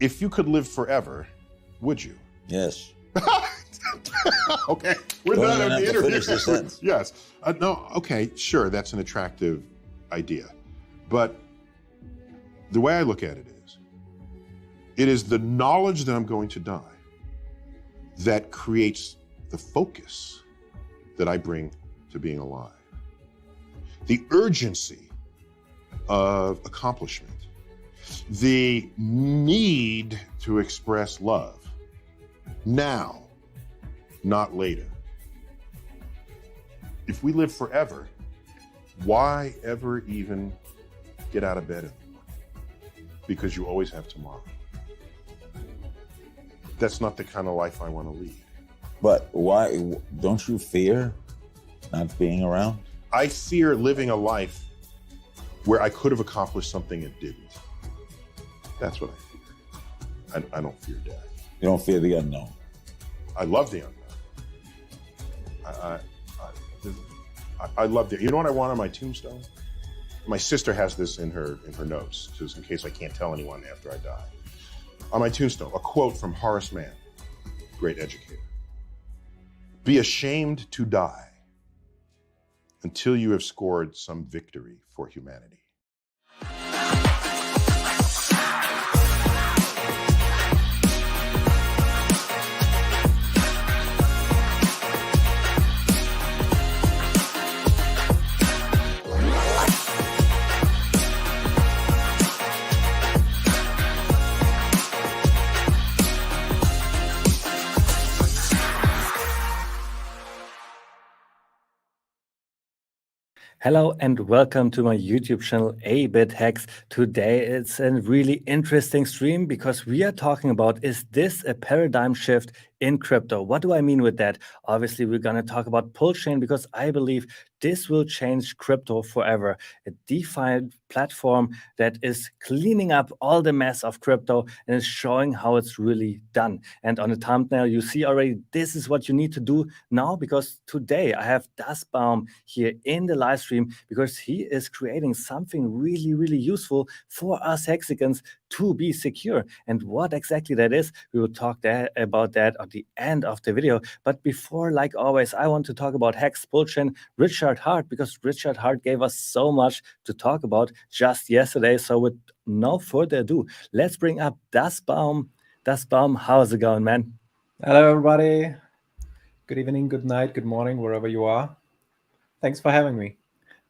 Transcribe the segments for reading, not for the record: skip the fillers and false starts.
if you could live forever, would you? Yes. Okay, we're done with the interview. Finish this sentence. Yes. No, okay, sure, that's an attractive idea. But the way I look at it is the knowledge that I'm going to die that creates the focus that I bring to being alive. The urgency of accomplishment, the need to express love now, not later. If we live forever, why ever even get out of bed in the morning? Because you always have tomorrow. That's not the kind of life I want to lead. But why don't you fear not being around? I fear living a life where I could have accomplished something and didn't. That's what I fear. I don't fear death. You don't fear the unknown. I love the unknown. I love it. You know what I want on my tombstone? My sister has this in her notes, just in case I can't tell anyone after I die. On my tombstone, a quote from Horace Mann, great educator. Be ashamed to die until you have scored some victory for humanity. Hello and welcome to my YouTube channel, A-Bit Hex. Today it's a really interesting stream because we are talking about, is this a paradigm shift in crypto? What do I mean with that? Obviously, we're going to talk about pull chain because I believe this will change crypto forever. A DeFi platform that is cleaning up all the mess of crypto and is showing how it's really done. And on the thumbnail, you see already this is what you need to do now, because today I have DasBaum here in the live stream because he is creating something really, really useful for us Hexicans to be secure. And what exactly that is, we will talk about that at the end of the video. But before, like always, I want to talk about HEX Bullchain, Richard Hart, because Richard Hart gave us so much to talk about just yesterday. So with no further ado, let's bring up DasBaum. DasBaum, how's it going, man? Hello, everybody. Good evening, good night, good morning, wherever you are. Thanks for having me.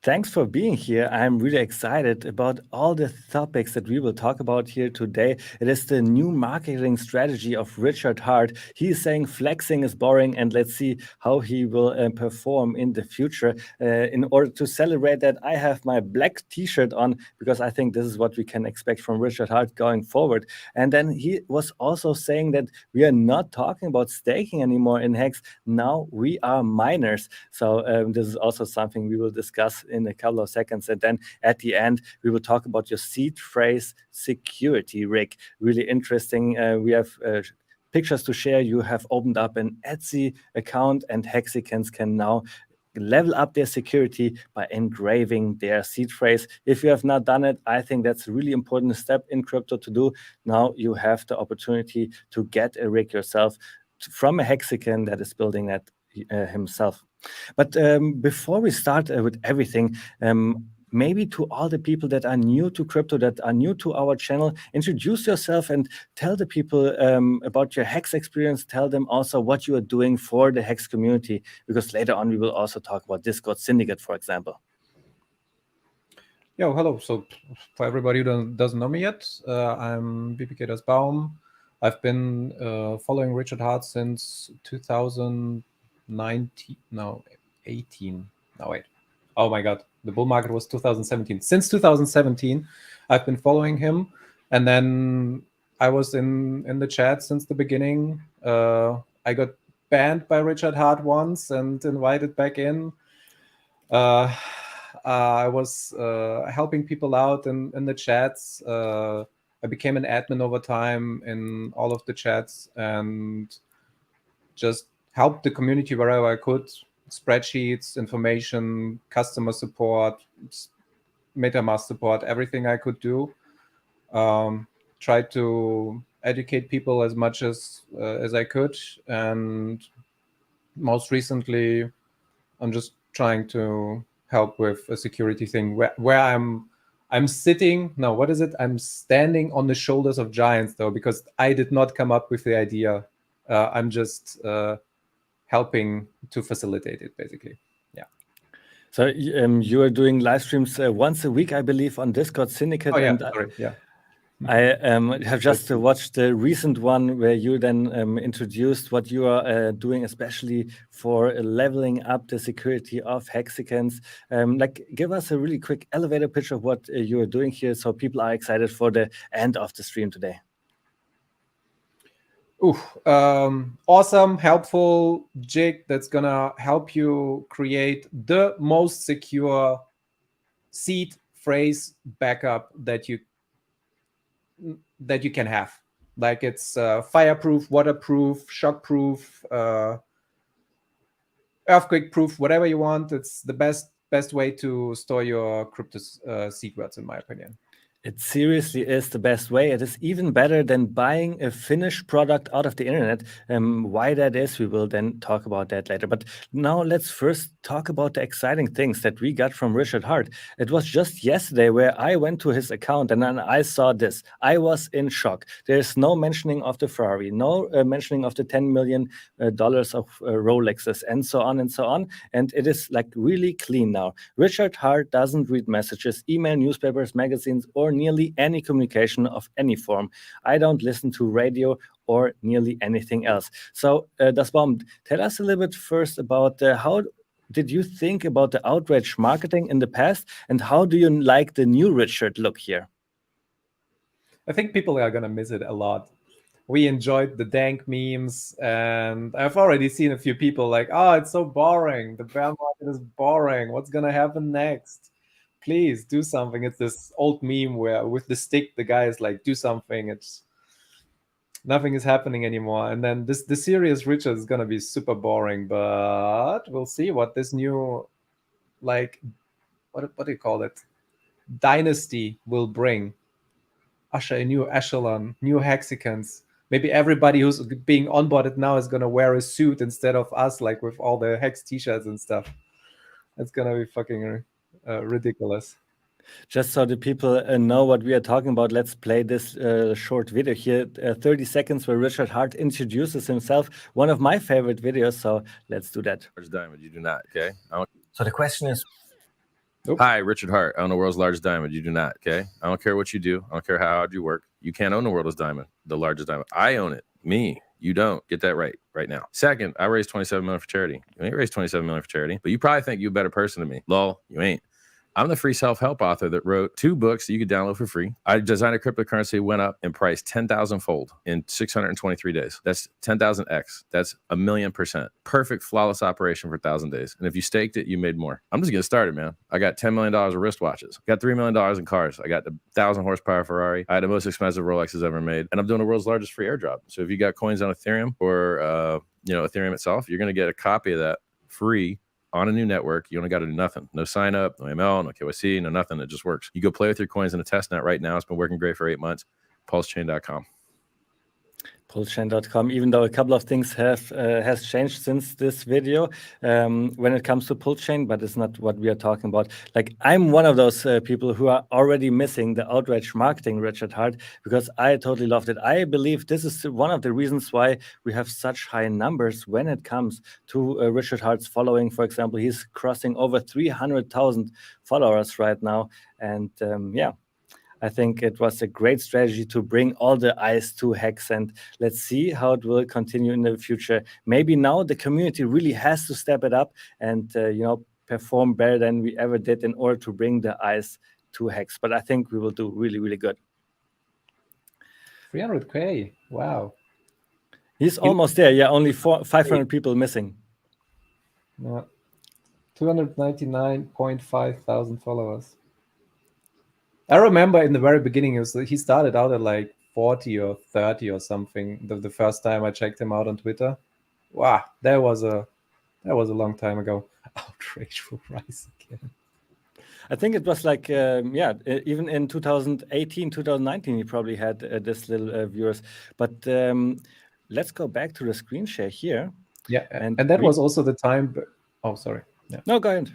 Thanks for being here. I'm really excited about all the topics that we will talk about here today. It is the new marketing strategy of Richard Hart. He is saying flexing is boring, and let's see how he will perform in the future. In order to celebrate that, I have my black t-shirt on because I think this is what we can expect from Richard Hart going forward. And then he was also saying that we are not talking about staking anymore in HEX. Now we are miners. So this is also something we will discuss in a couple of seconds. And then at the end, we will talk about your seed phrase security rig. Really interesting. We have pictures to share. You have opened up an Etsy account, and Hexicans can now level up their security by engraving their seed phrase. If you have not done it, I think that's a really important step in crypto to do. Now you have the opportunity to get a rig yourself from a Hexican that is building that himself. But before we start with everything, maybe to all the people that are new to crypto, that are new to our channel, introduce yourself and tell the people about your HEX experience. Tell them also what you are doing for the HEX community, because later on we will also talk about Discord Syndicate, for example. Yo, hello. So for everybody who doesn't know me yet, I'm BPK DasBaum. I've been following Richard Hart since 2019, no, 18. No, wait. Oh my God. The bull market was 2017. Since 2017, I've been following him. And then I was in the chat since the beginning. I got banned by Richard Hart once and invited back in. I was helping people out in the chats. I became an admin over time in all of the chats and just helped the community wherever I could. Spreadsheets, information, customer support, MetaMask support, everything I could do. Tried to educate people as much as I could. And most recently, I'm just trying to help with a security thing where I'm sitting. No, what is it? I'm standing on the shoulders of giants, though, because I did not come up with the idea. I'm just helping to facilitate it, basically. Yeah. So you are doing live streams once a week, I believe, on Discord Syndicate. Oh yeah, and sorry. Yeah. I have just watched the recent one where you then introduced what you are doing, especially for leveling up the security of Hexicans. Like, give us a really quick elevator pitch of what you are doing here, so people are excited for the end of the stream today. Awesome, helpful jig that's gonna help you create the most secure seed phrase backup that you can have. Like, it's fireproof, waterproof, shockproof, earthquake proof, whatever you want. It's the best way to store your crypto secrets, in my opinion. It seriously is the best way. It is even better than buying a finished product out of the internet. Why that is, we will then talk about that later. But now let's first talk about the exciting things that we got from Richard Hart. It was just yesterday where I went to his account and then I saw this. I was in shock. There's no mentioning of the Ferrari, no mentioning of the $10 million of Rolexes, and so on and so on. And it is like really clean now. Richard Hart doesn't read messages, email, newspapers, magazines, or nearly any communication of any form. I don't listen to radio or nearly anything else. So, DasBaum, tell us a little bit first about how did you think about the outrage marketing in the past, and how do you like the new Richard look here? I think people are gonna miss it a lot. We enjoyed the dank memes, and I've already seen a few people like, "Oh, it's so boring. The bear market is boring. What's gonna happen next? Please do something." It's this old meme where with the stick, the guy is like, "Do something." It's nothing is happening anymore. And then the serious Richard is gonna be super boring, but we'll see what this new, like, what do you call it, dynasty will bring. Usher a new echelon, new Hexicans. Maybe everybody who's being onboarded now is gonna wear a suit instead of us, like with all the Hex t-shirts and stuff. It's gonna be fucking ridiculous. Just so the people know what we are talking about, let's play this short video here, 30 seconds, where Richard Hart introduces himself. One of my favorite videos, so let's do that. Largest diamond, you do not, okay? So the question is, Hi, Richard Hart. I own the world's largest diamond. You do not, okay? I don't care what you do. I don't care how hard you work. You can't own the world's diamond, the largest diamond. I own it. Me. You don't. Get that right now. Second, I raised $27 million for charity. You ain't raised $27 million for charity, but you probably think you're a better person than me. Lol, you ain't. I'm the free self-help author that wrote 2 books that you could download for free. I designed a cryptocurrency, went up in price 10,000-fold in 623 days. That's 10,000x. That's 1,000,000%. Perfect, flawless operation for 1,000 days. And if you staked it, you made more. I'm just getting started, man. I got $10 million of wristwatches. Got $3 million in cars. I got the 1,000 horsepower Ferrari. I had the most expensive Rolexes ever made. And I'm doing the world's largest free airdrop. So if you got coins on Ethereum or Ethereum itself, you're going to get a copy of that free on a new network. You only got to do nothing. No sign up, no ML, no KYC, no nothing. It just works. You go play with your coins in a test net right now. It's been working great for 8 months. Pulsechain.com. Pulsechain.com, even though a couple of things has changed since this video when it comes to Pulsechain, but it's not what we are talking about. Like, I'm one of those people who are already missing the outrage marketing, Richard Hart, because I totally loved it. I believe this is one of the reasons why we have such high numbers when it comes to Richard Hart's following. For example, he's crossing over 300,000 followers right now. And I think it was a great strategy to bring all the eyes to Hex, and let's see how it will continue in the future. Maybe now the community really has to step it up and perform better than we ever did in order to bring the eyes to Hex. But I think we will do really, really good. 300K, wow. He's almost there. Yeah, only 500 people missing. Yeah. 299.5 thousand followers. I remember in the very beginning, he started out at like 40 or 30 or something. The first time I checked him out on Twitter. Wow, that was a long time ago. Outrage will rise again. I think it was like, even in 2018, 2019, he probably had this little viewers. But let's go back to the screen share here. Yeah, and that was also the time. Oh, sorry. Yeah. No, go ahead.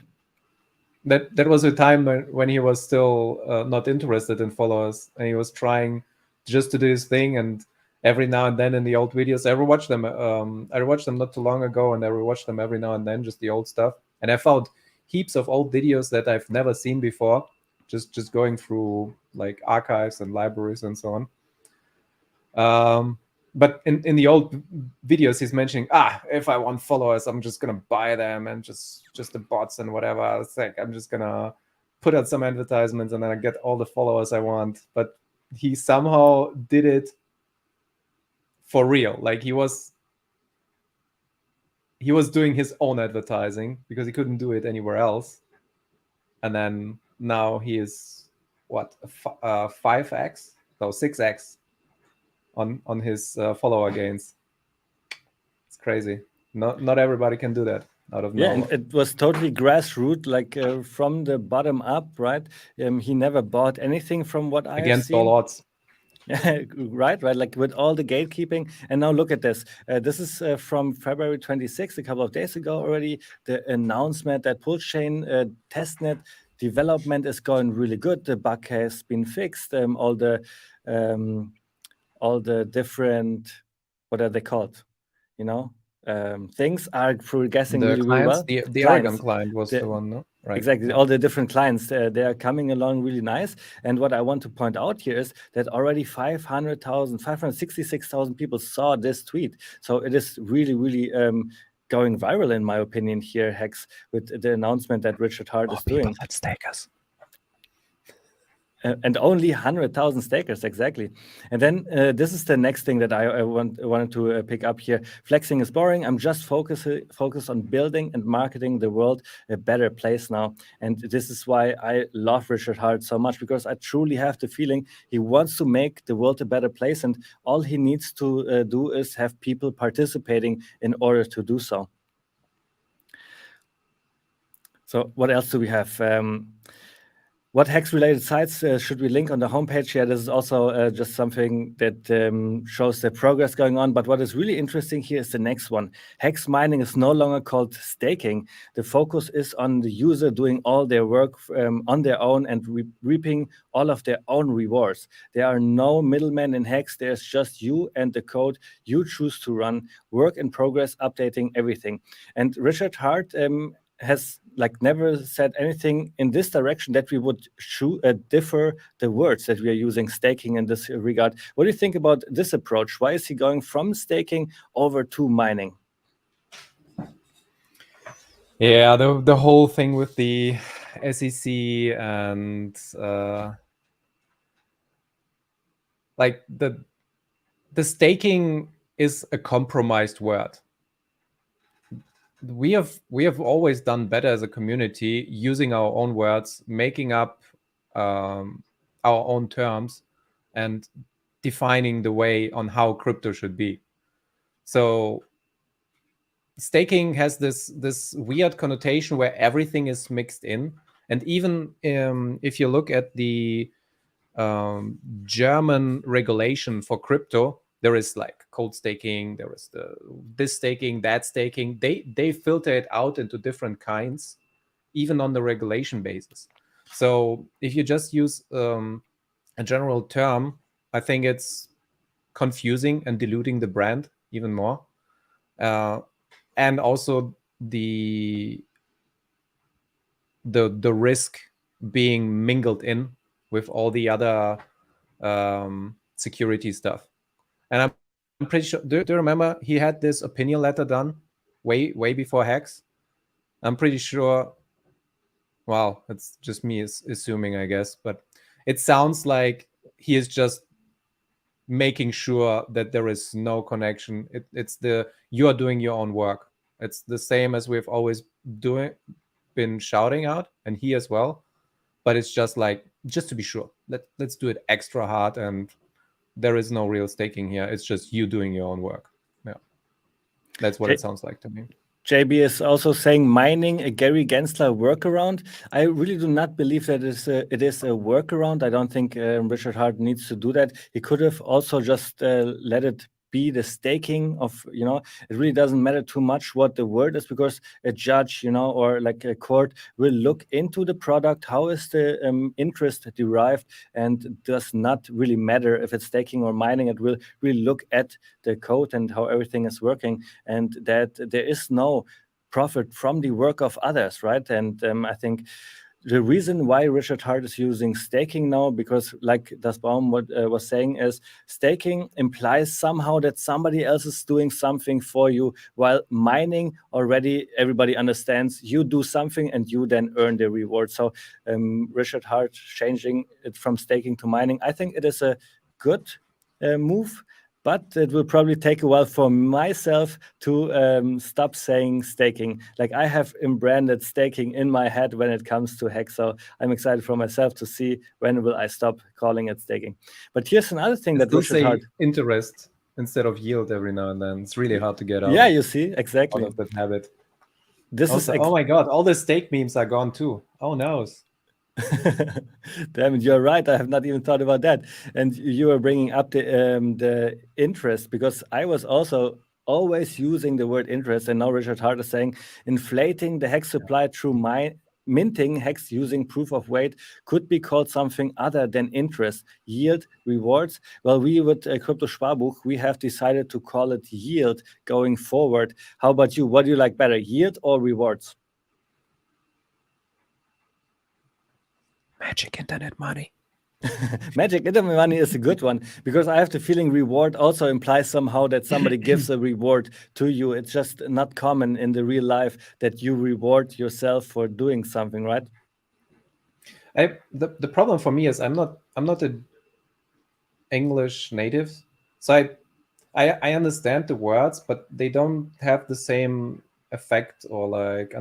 That was a time when he was still not interested in followers, and he was trying just to do his thing. And every now and then in the old videos, I rewatched them. I watched them not too long ago, and I rewatched them every now and then, just the old stuff. And I found heaps of old videos that I've never seen before, just going through like archives and libraries and so on. But in the old videos, he's mentioning, if I want followers, I'm just gonna buy them, and just the bots and whatever. It's like I'm just gonna put out some advertisements and then I get all the followers I want. But he somehow did it for real. Like he was doing his own advertising because he couldn't do it anywhere else. And then now he is what, 5x? No, 6x on his follower gains. It's crazy. Not everybody can do that out of nowhere. Yeah, and it was totally grassroots, like from the bottom up, right? He never bought anything from what I against all odds. right, like with all the gatekeeping. And now look at this. This is from February 26th, a couple of days ago already. The announcement that Pulse Chain testnet development is going really good. The bug has been fixed. All the different, what are they called? Things are progressing really well. The Argon client was the one, no? Right. Exactly. All the different clients, they are coming along really nice. And what I want to point out here is that already 566,000 people saw this tweet. So it is really, really going viral, in my opinion, here, Hex, with the announcement that Richard Hart is doing. Let's take us. And only 100,000 stakers, exactly. And then this is the next thing that I wanted to pick up here. Flexing is boring. I'm just focused on building and marketing the world a better place now. And this is why I love Richard Hart so much, because I truly have the feeling he wants to make the world a better place. And all he needs to do is have people participating in order to do so. So what else do we have? What HEX-related sites should we link on the homepage? Yeah, this is also just something that shows the progress going on. But what is really interesting here is the next one. HEX mining is no longer called staking. The focus is on the user doing all their work on their own and reaping all of their own rewards. There are no middlemen in HEX. There's just you and the code you choose to run. Work in progress, updating everything. And Richard Hart has never said anything in this direction that we would differ the words that we are using staking in this regard. What do you think about this approach? Why is he going from staking over to mining? Yeah, the whole thing with the SEC and the staking is a compromised word. We have always done better as a community using our own words, making up our own terms, and defining the way on how crypto should be. So staking has this weird connotation where everything is mixed in, and even if you look at the German regulation for crypto, there is like cold staking, there is this staking, that staking. They filter it out into different kinds, even on the regulation basis. So if you just use a general term, I think it's confusing and diluting the brand even more. And also the risk being mingled in with all the other security stuff. And I'm pretty sure, do you remember he had this opinion letter done way before HEX? I'm pretty sure, well, it's just me assuming, I guess, but it sounds like he is just making sure that there is no connection. It's you are doing your own work. It's the same as we've always been shouting out, and he as well. But it's just to be sure, let's do it extra hard, and there is no real staking here. It's just you doing your own work. Yeah, that's what it sounds like to me. JB is also saying mining a Gary Gensler workaround. I really do not believe that it is a workaround. I don't think Richard Hart needs to do that. He could have also just let it be the staking of, it really doesn't matter too much what the word is, because a judge, or like a court will look into the product, how is the interest derived, and it does not really matter if it's staking or mining. It will really look at the code and how everything is working, and that there is no profit from the work of others, right? And I think the reason why Richard Hart is using staking now, because like DasBaum was saying, is staking implies somehow that somebody else is doing something for you, while mining already everybody understands you do something and you then earn the reward. So Richard Hart changing it from staking to mining, I think it is a good move. But it will probably take a while for myself to stop saying staking. Like, I have branded staking in my head when it comes to HEX. So I'm excited for myself to see when will I stop calling it staking. But here's another thing that Richard Hart... interest instead of yield every now and then. It's really hard to get out. Yeah, you see, exactly. Out of that habit. This also, oh my God, all the stake memes are gone too. Oh no. Damn it, you're right. I have not even thought about that. And you are bringing up the interest, because I was also always using the word interest, and now Richard Hart is saying inflating the HEX supply through minting HEX using proof of weight could be called something other than interest, yield, rewards. Well, we with Kryptosparbuch, we have decided to call it yield going forward. How about you? What do you like better, yield or rewards? Magic internet money. Magic internet money is a good one, because I have the feeling reward also implies somehow that somebody gives a reward to you. It's just not common in the real life that you reward yourself for doing something, right? The problem for me is I'm not an English native, so I understand the words, but they don't have the same effect, or like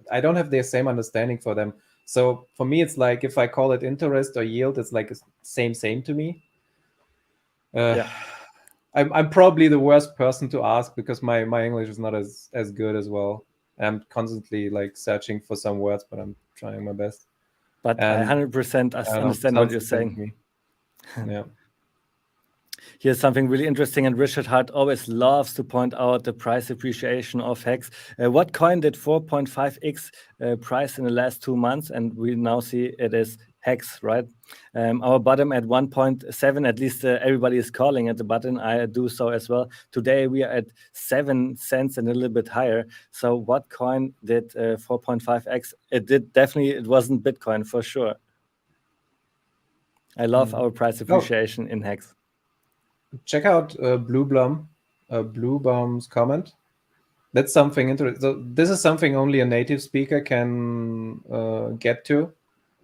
I don't have the same understanding for them. So for me, it's like if I call it interest or yield, it's like same to me. Yeah. I'm probably the worst person to ask, because my English is not as good as well. I'm constantly like searching for some words, but I'm trying my best. But I 100% understand what you're saying. Yeah. Here's something really interesting, and Richard Hart always loves to point out the price appreciation of HEX. What coin did 4.5x price in the last 2 months? And we now see it is HEX, right? Our bottom at 1.7, at least everybody is calling it the bottom. I do so as well. Today we are at 7 cents and a little bit higher. So what coin did 4.5x? It wasn't Bitcoin for sure. I love our price appreciation in HEX. Check out Bluebaum's comment. That's something interesting. So this is something only a native speaker can get to.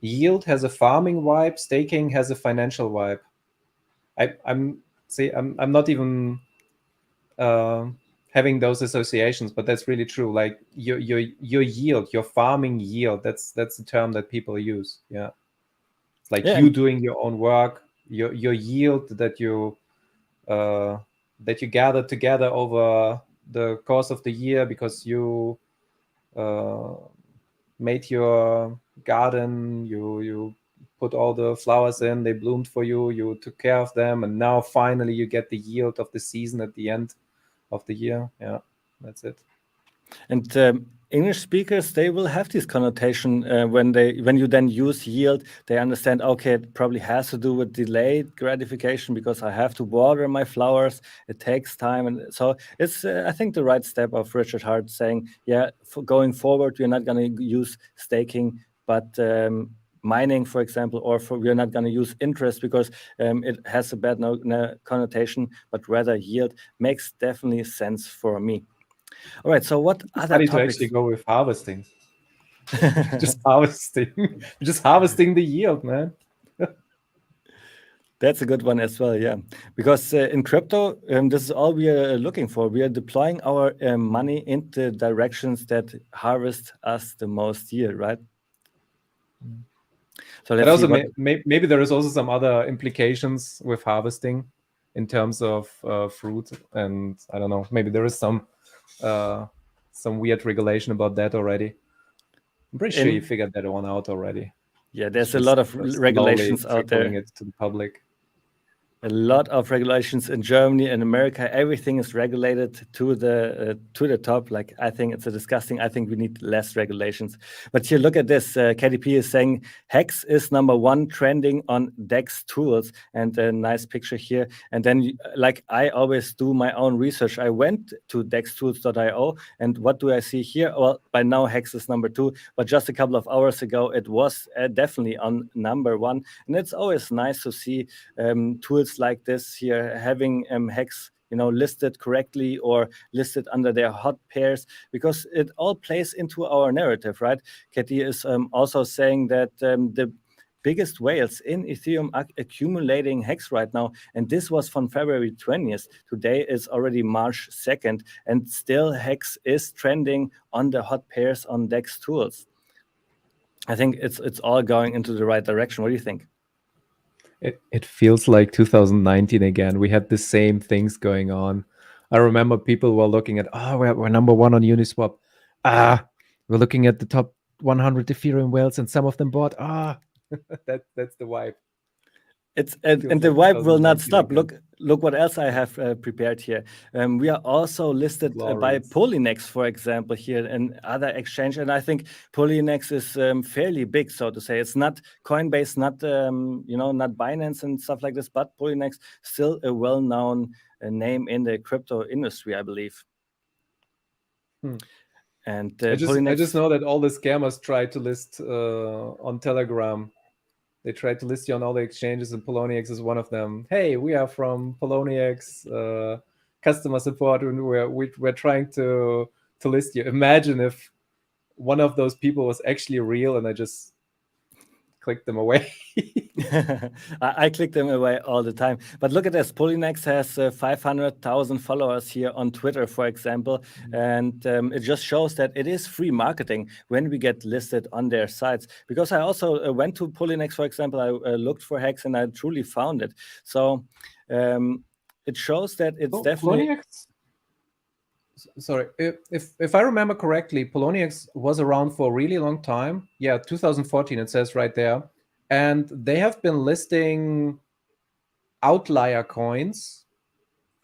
Yield has a farming vibe. Staking has a financial vibe. I'm not even having those associations, but that's really true. Like your yield, your farming yield. That's the term that people use. Yeah, it's like you doing your own work. Your yield that you gather together over the course of the year, because you made your garden, you put all the flowers in, they bloomed for you, you took care of them, and now finally you get the yield of the season at the end of the year. Yeah, that's it. And English speakers, they will have this connotation when you then use yield. They understand, okay, it probably has to do with delayed gratification, because I have to water my flowers. It takes time, and so it's I think the right step of Richard Hart saying, yeah, for going forward, we're not going to use staking, but mining, for example, or we're not going to use interest because it has a bad connotation, but rather yield makes definitely sense for me. All right, so what other topics? To actually go with harvesting. just harvesting the yield, man. That's a good one as well, yeah. Because in crypto, this is all we are looking for. We are deploying our money into directions that harvest us the most yield, right? So let's see maybe there is also some other implications with harvesting in terms of fruit, and I don't know. Maybe there is some some weird regulation about that already. I'm pretty sure In- you figured that one out already. Yeah, there's It's a lot just of slowly regulations out trickling there. it to the public. A lot of regulations in Germany and America. Everything is regulated to the top. Like, I think it's disgusting. I think we need less regulations. But here, look at this. KDP is saying HEX is #1 trending on DEX tools, and a nice picture here. And then, like I always do my own research, I went to dextools.io, and what do I see here? Well, by now HEX is #2, but just a couple of hours ago, it was definitely on #1. And it's always nice to see tools like this here having HEX listed correctly or listed under their hot pairs, because it all plays into our narrative, right? Katie is also saying that the biggest whales in Ethereum are accumulating HEX right now, and this was from February 20th. Today is already March 2nd, and still HEX is trending on the hot pairs on DEX tools. I think it's all going into the right direction. What do you think? It feels like 2019 again. We had the same things going on. I remember people were looking at, we're #1 on Uniswap. We're looking at the top 100 Ethereum whales, and some of them bought. That's the vibe. And the vibe will not 2019 stop. again. Look what else I have prepared here. We are also listed by Glorious. Polynex, for example, here, and other exchange. And I think Polynex is fairly big, so to say. It's not Coinbase, not not Binance and stuff like this, but Polynex, still a well-known name in the crypto industry, I believe. And I Polynex, just know that all the scammers try to list on Telegram. They tried to list you on all the exchanges, and Poloniex is one of them. Hey, we are from Poloniex customer support, and we're trying to list you. Imagine if one of those people was actually real, and I just clicked them away. I click them away all the time. But look at this. Polynex has 500,000 followers here on Twitter, for example. And it just shows that it is free marketing when we get listed on their sites. Because I also went to Polynex, for example. I looked for HEX, and I truly found it. So it shows that it's definitely... Poloniex, sorry, if I remember correctly, Poloniex was around for a really long time. Yeah, 2014, it says right there. And they have been listing outlier coins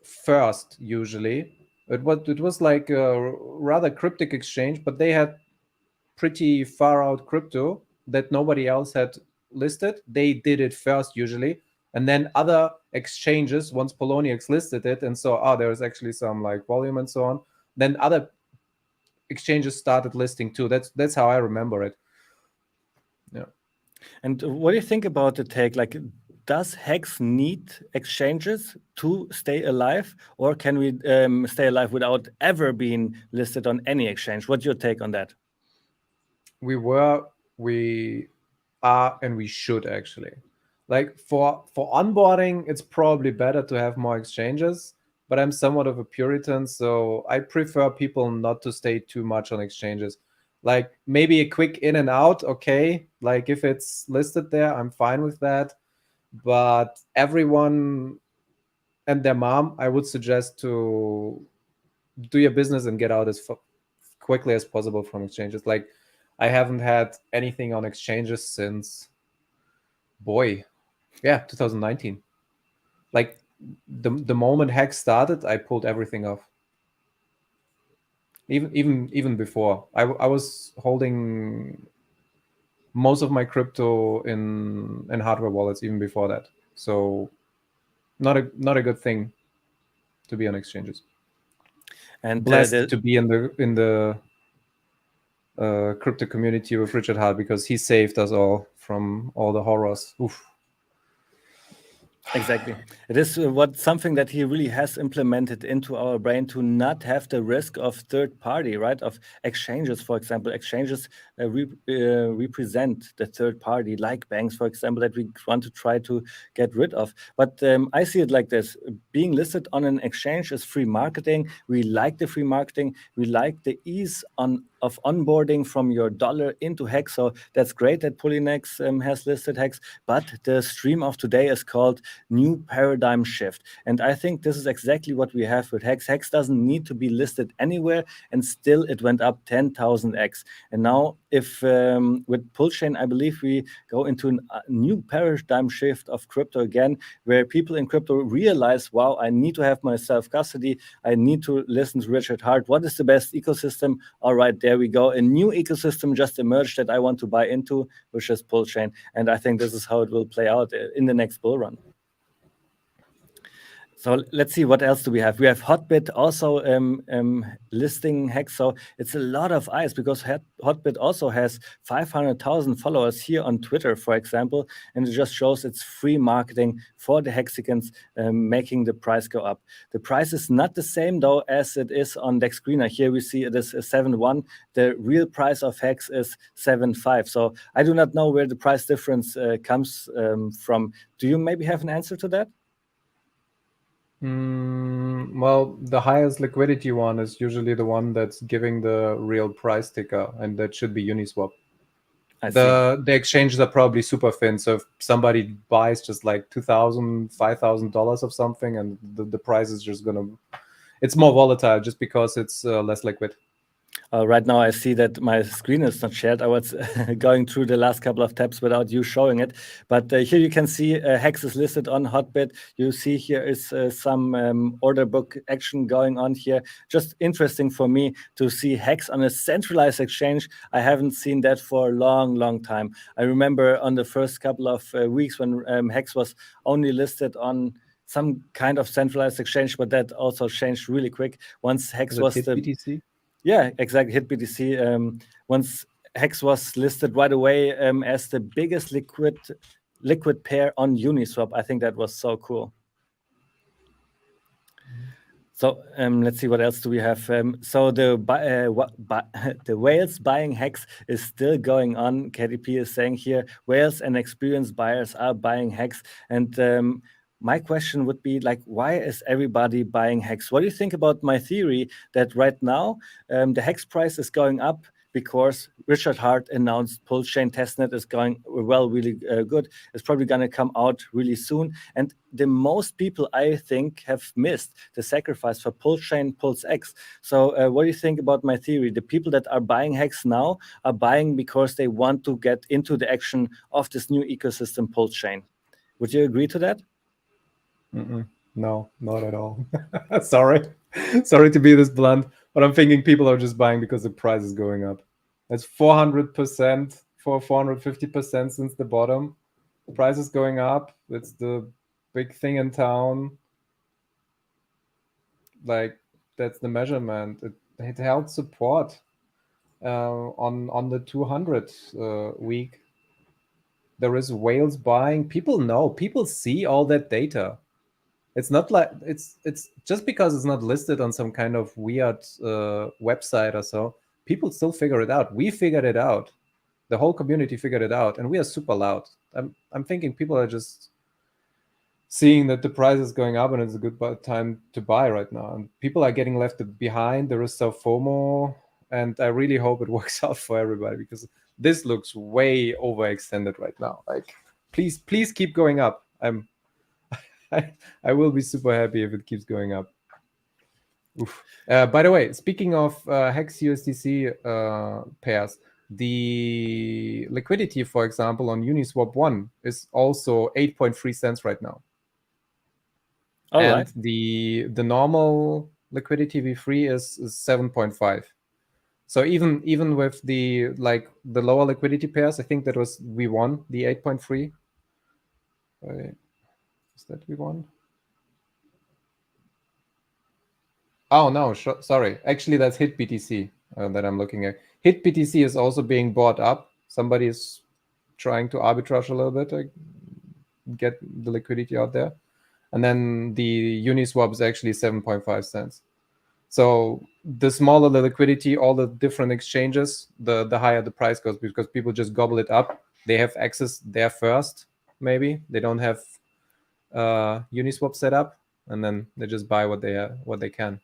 first, usually. It was like a rather cryptic exchange, but they had pretty far out crypto that nobody else had listed. They did it first, usually. And then other exchanges, once Poloniex listed it and saw, there was actually some like volume and so on, then other exchanges started listing too. That's how I remember it. Yeah. And what do you think about the take? Like, does HEX need exchanges to stay alive, or can we stay alive without ever being listed on any exchange? What's your take on that? We are, and we should actually. Like for onboarding, it's probably better to have more exchanges, but I'm somewhat of a Puritan, so I prefer people not to stay too much on exchanges. Like maybe a quick in and out, okay. Like if it's listed there, I'm fine with that. But everyone and their mom, I would suggest to do your business and get out as quickly as possible from exchanges. Like I haven't had anything on exchanges since, 2019. Like the moment HEX started, I pulled everything off. Even before, I was holding most of my crypto in hardware wallets even before that. So not a good thing to be on exchanges. And blessed to be in the crypto community with Richard Hart, because he saved us all from all the horrors. Oof. Exactly. It is something that he really has implemented into our brain, to not have the risk of third party, right? Of exchanges, for example. Exchanges represent the third party, like banks, for example, that we want to try to get rid of. But I see it like this. Being listed on an exchange is free marketing. We like the free marketing. We like the ease of onboarding from your dollar into HEX. So that's great that Polynex has listed HEX. But the stream of today is called New Paradigm Shift. And I think this is exactly what we have with HEX. HEX doesn't need to be listed anywhere, and still it went up 10,000x. And now, if with Pulsechain, I believe we go into a new paradigm shift of crypto again, where people in crypto realize, wow, I need to have my self-custody. I need to listen to Richard Hart. What is the best ecosystem? All right, there we go. A new ecosystem just emerged that I want to buy into, which is Pulsechain. And I think this is how it will play out in the next bull run. So let's see, what else do we have? We have Hotbit also listing HEX. So it's a lot of eyes, because Hotbit also has 500,000 followers here on Twitter, for example, and it just shows it's free marketing for the Hexicans, making the price go up. The price is not the same though as it is on DEX Screener. Here we see it is 7.1. The real price of HEX is 7.5. So I do not know where the price difference comes from. Do you maybe have an answer to that? Well, the highest liquidity one is usually the one that's giving the real price ticker, and that should be Uniswap. The exchanges are probably super thin, so if somebody buys just like $2,000, $5,000 of something, and the price is just gonna, it's more volatile just because it's less liquid. Right now, I see that my screen is not shared. I was going through the last couple of tabs without you showing it. But here you can see HEX is listed on Hotbit. You see here is some order book action going on here. Just interesting for me to see HEX on a centralized exchange. I haven't seen that for a long, long time. I remember on the first couple of weeks when HEX was only listed on some kind of centralized exchange, but that also changed really quick once HEX was the BTC. Yeah, exactly. Hit BTC. Once HEX was listed right away as the biggest liquid pair on Uniswap. I think that was so cool. So let's see, what else do we have? So the whales buying HEX is still going on. KDP is saying here, whales and experienced buyers are buying HEX. And my question would be, like, why is everybody buying HEX? What do you think about my theory that right now the HEX price is going up because Richard Hart announced Pulsechain testnet is going really good. It's probably going to come out really soon. And the most people, I think, have missed the sacrifice for Pulsechain, PulseX. So what do you think about my theory? The people that are buying HEX now are buying because they want to get into the action of this new ecosystem, Pulsechain. Would you agree to that? No, not at all. Sorry to be this blunt, but I'm thinking people are just buying because the price is going up. That's 400%, 450% since the bottom. The price is going up. It's the big thing in town. Like, that's the measurement. It held support on the 200 week. There is whales buying. People know. People see all that data. It's not like it's just because it's not listed on some kind of weird website or so. People still figure it out. We figured it out. The whole community figured it out, and we are super loud. I'm thinking people are just seeing that the price is going up and it's a good time to buy right now. And people are getting left behind. There is so FOMO, and I really hope it works out for everybody, because this looks way overextended right now. Like, please keep going up. I will be super happy if it keeps going up. Oof. By the way, speaking of HEX USDC pairs, the liquidity, for example, on Uniswap 1 is also 8.3 cents right now. And the normal liquidity V3 is 7.5. So even with the lower liquidity pairs, I think that was V1, the 8.3. Is that V1? Oh no, sorry. Actually, that's HIT BTC that I'm looking at. HIT BTC is also being bought up. Somebody is trying to arbitrage a little bit, get the liquidity out there. And then the Uniswap is actually 7.5 cents. So the smaller the liquidity, all the different exchanges, the higher the price goes, because people just gobble it up. They have access there first, maybe. They don't have Uniswap set up, and then they just buy what they can.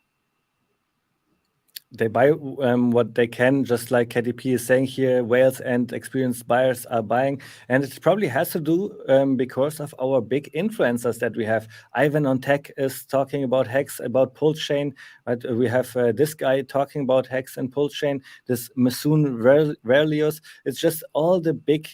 They buy what they can, just like KDP is saying here. Whales and experienced buyers are buying, and it probably has to do because of our big influencers that we have. Ivan on Tech is talking about HEX, about Pulse Chain. Right? We have this guy talking about HEX and Pulse Chain. This Masoon Verlius. It's just all the big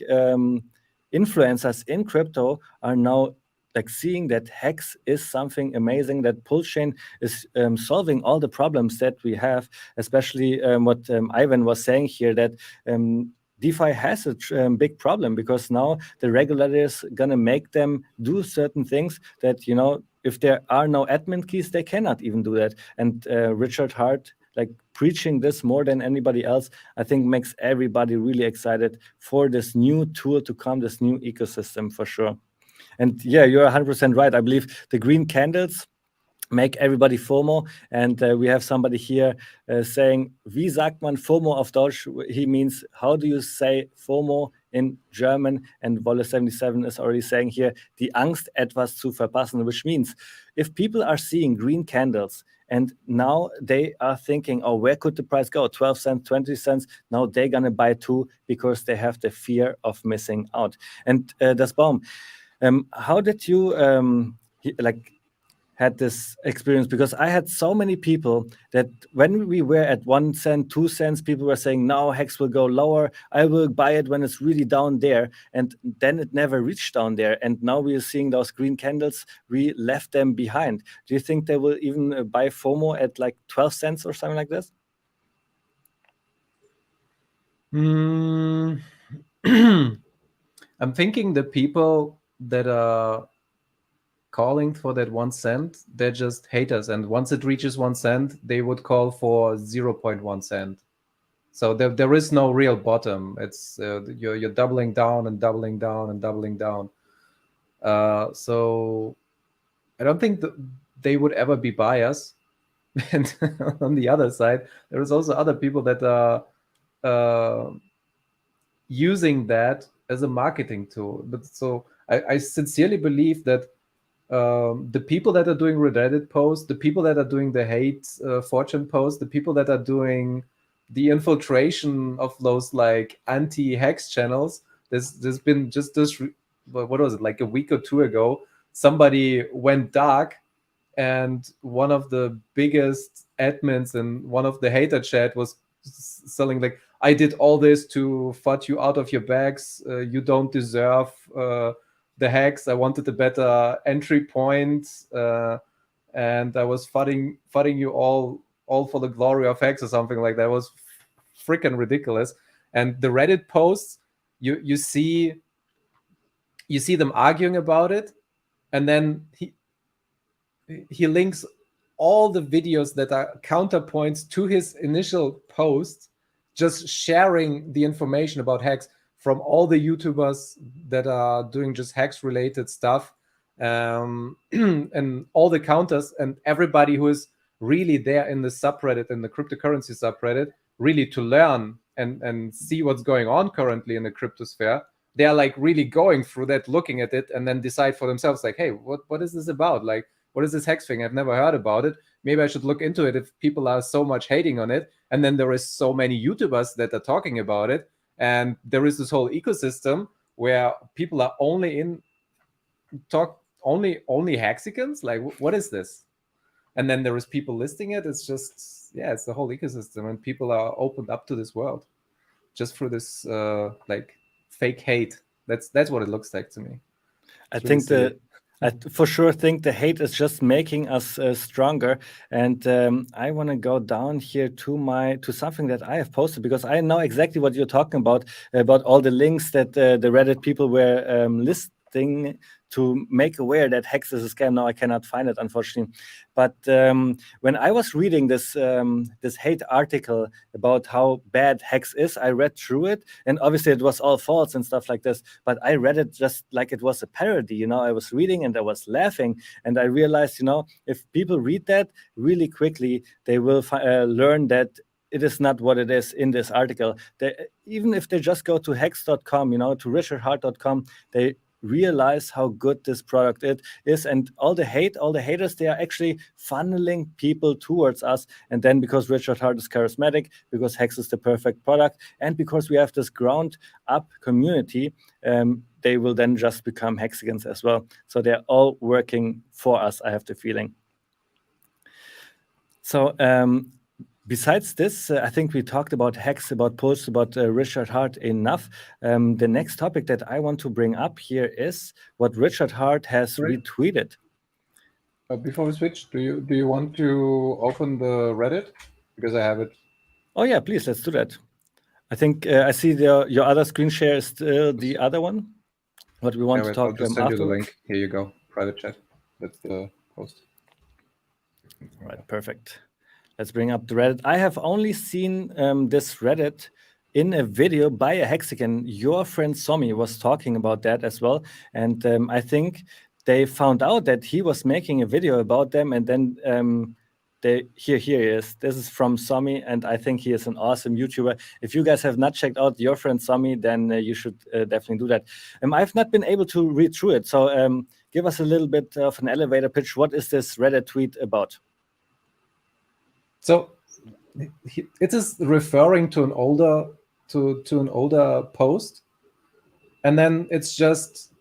influencers in crypto are now like seeing that HEX is something amazing, that Pulse Chain is solving all the problems that we have, especially what Ivan was saying here, that DeFi has a big problem, because now the regulators gonna make them do certain things that, you know, if there are no admin keys, they cannot even do that. And Richard Hart, like preaching this more than anybody else, I think makes everybody really excited for this new tool to come, this new ecosystem for sure. And yeah, you're 100% right. I believe the green candles make everybody FOMO. And we have somebody here saying, wie sagt man FOMO auf Deutsch? He means, how do you say FOMO in German? And Wolle77 is already saying here, die Angst, etwas zu verpassen, which means if people are seeing green candles and now they are thinking, oh, where could the price go? 12 cents, 20 cents. Now they're going to buy too, because they have the fear of missing out. And DasBaum, how did you had this experience? Because I had so many people that when we were at 1 cent, 2 cents, people were saying, no, HEX will go lower. I will buy it when it's really down there. And then it never reached down there. And now we are seeing those green candles. We left them behind. Do you think they will even buy FOMO at like 12 cents or something like this? I'm thinking the people that are calling for that 1 cent, they're just haters. And once it reaches 1 cent, they would call for 0.1 cent. So there is no real bottom. It's you're doubling down and doubling down and doubling down. So I don't think that they would ever be buyers. And on the other side, there is also other people that are using that as a marketing tool. But so I sincerely believe that the people that are doing Reddit posts, the people that are doing the hate fortune posts, the people that are doing the infiltration of those like anti-hex channels, there's been just this, what was it, like a week or two ago, somebody went dark, and one of the biggest admins in one of the hater chat was selling like, I did all this to FUD you out of your bags. You don't deserve the HEX. I wanted a better entry point, and I was fudding you all for the glory of HEX or something like that. It was freaking ridiculous. And the Reddit posts, you see them arguing about it, and then he links all the videos that are counterpoints to his initial post, just sharing the information about HEX from all the YouTubers that are doing just HEX related stuff, and all the counters, and everybody who is really there in the subreddit, in the cryptocurrency subreddit, really to learn and see what's going on currently in the cryptosphere. They are like really going through that, looking at it, and then decide for themselves like, hey, what is this about? Like, what is this HEX thing? I've never heard about it. Maybe I should look into it if people are so much hating on it. And then there is so many YouTubers that are talking about it. And there is this whole ecosystem where people are only Hexicans. Like, what is this? And then there is people listing it. It's just, yeah, it's the whole ecosystem. And people are opened up to this world just through this like fake hate. That's what it looks like to me. I think I for sure think the hate is just making us stronger. And I want to go down here to something that I have posted, because I know exactly what you're talking about all the links that the Reddit people were thing to make aware that Hex is a scam. Now I cannot find it, unfortunately. But when I was reading this this hate article about how bad Hex is, I read through it, and obviously it was all false and stuff like this. But I read it just like it was a parody. You know, I was reading and I was laughing, and I realized, you know, if people read that really quickly, they will learn that it is not what it is in this article. Even if they just go to hex.com, you know, to richardhart.com, they realize how good this product is, and all the haters, they are actually funneling people towards us. And then because Richard Hart is charismatic, because Hex is the perfect product, and because we have this ground up community, they will then just become Hexicans as well. So they're all working for us, I have the feeling. So besides this, I think we talked about Hex, about posts, about Richard Hart enough. The next topic that I want to bring up here is what Richard Hart has retweeted. Before we switch, do you want to open the Reddit? Because I have it. Oh yeah, please, let's do that. I think I see your other screen share is still the other one. What we want to talk I'll just send after. you the link. Here you go, private chat. That's the post. All right, perfect. Let's bring up the Reddit. I have only seen this Reddit in a video by a Hexican. Your friend Somi was talking about that as well. And I think they found out that he was making a video about them. And then here he is. This is from Somi. And I think he is an awesome YouTuber. If you guys have not checked out your friend Somi, then you should definitely do that. I've not been able to read through it. So give us a little bit of an elevator pitch. What is this Reddit tweet about? So it is referring to an older an older post, and then it's just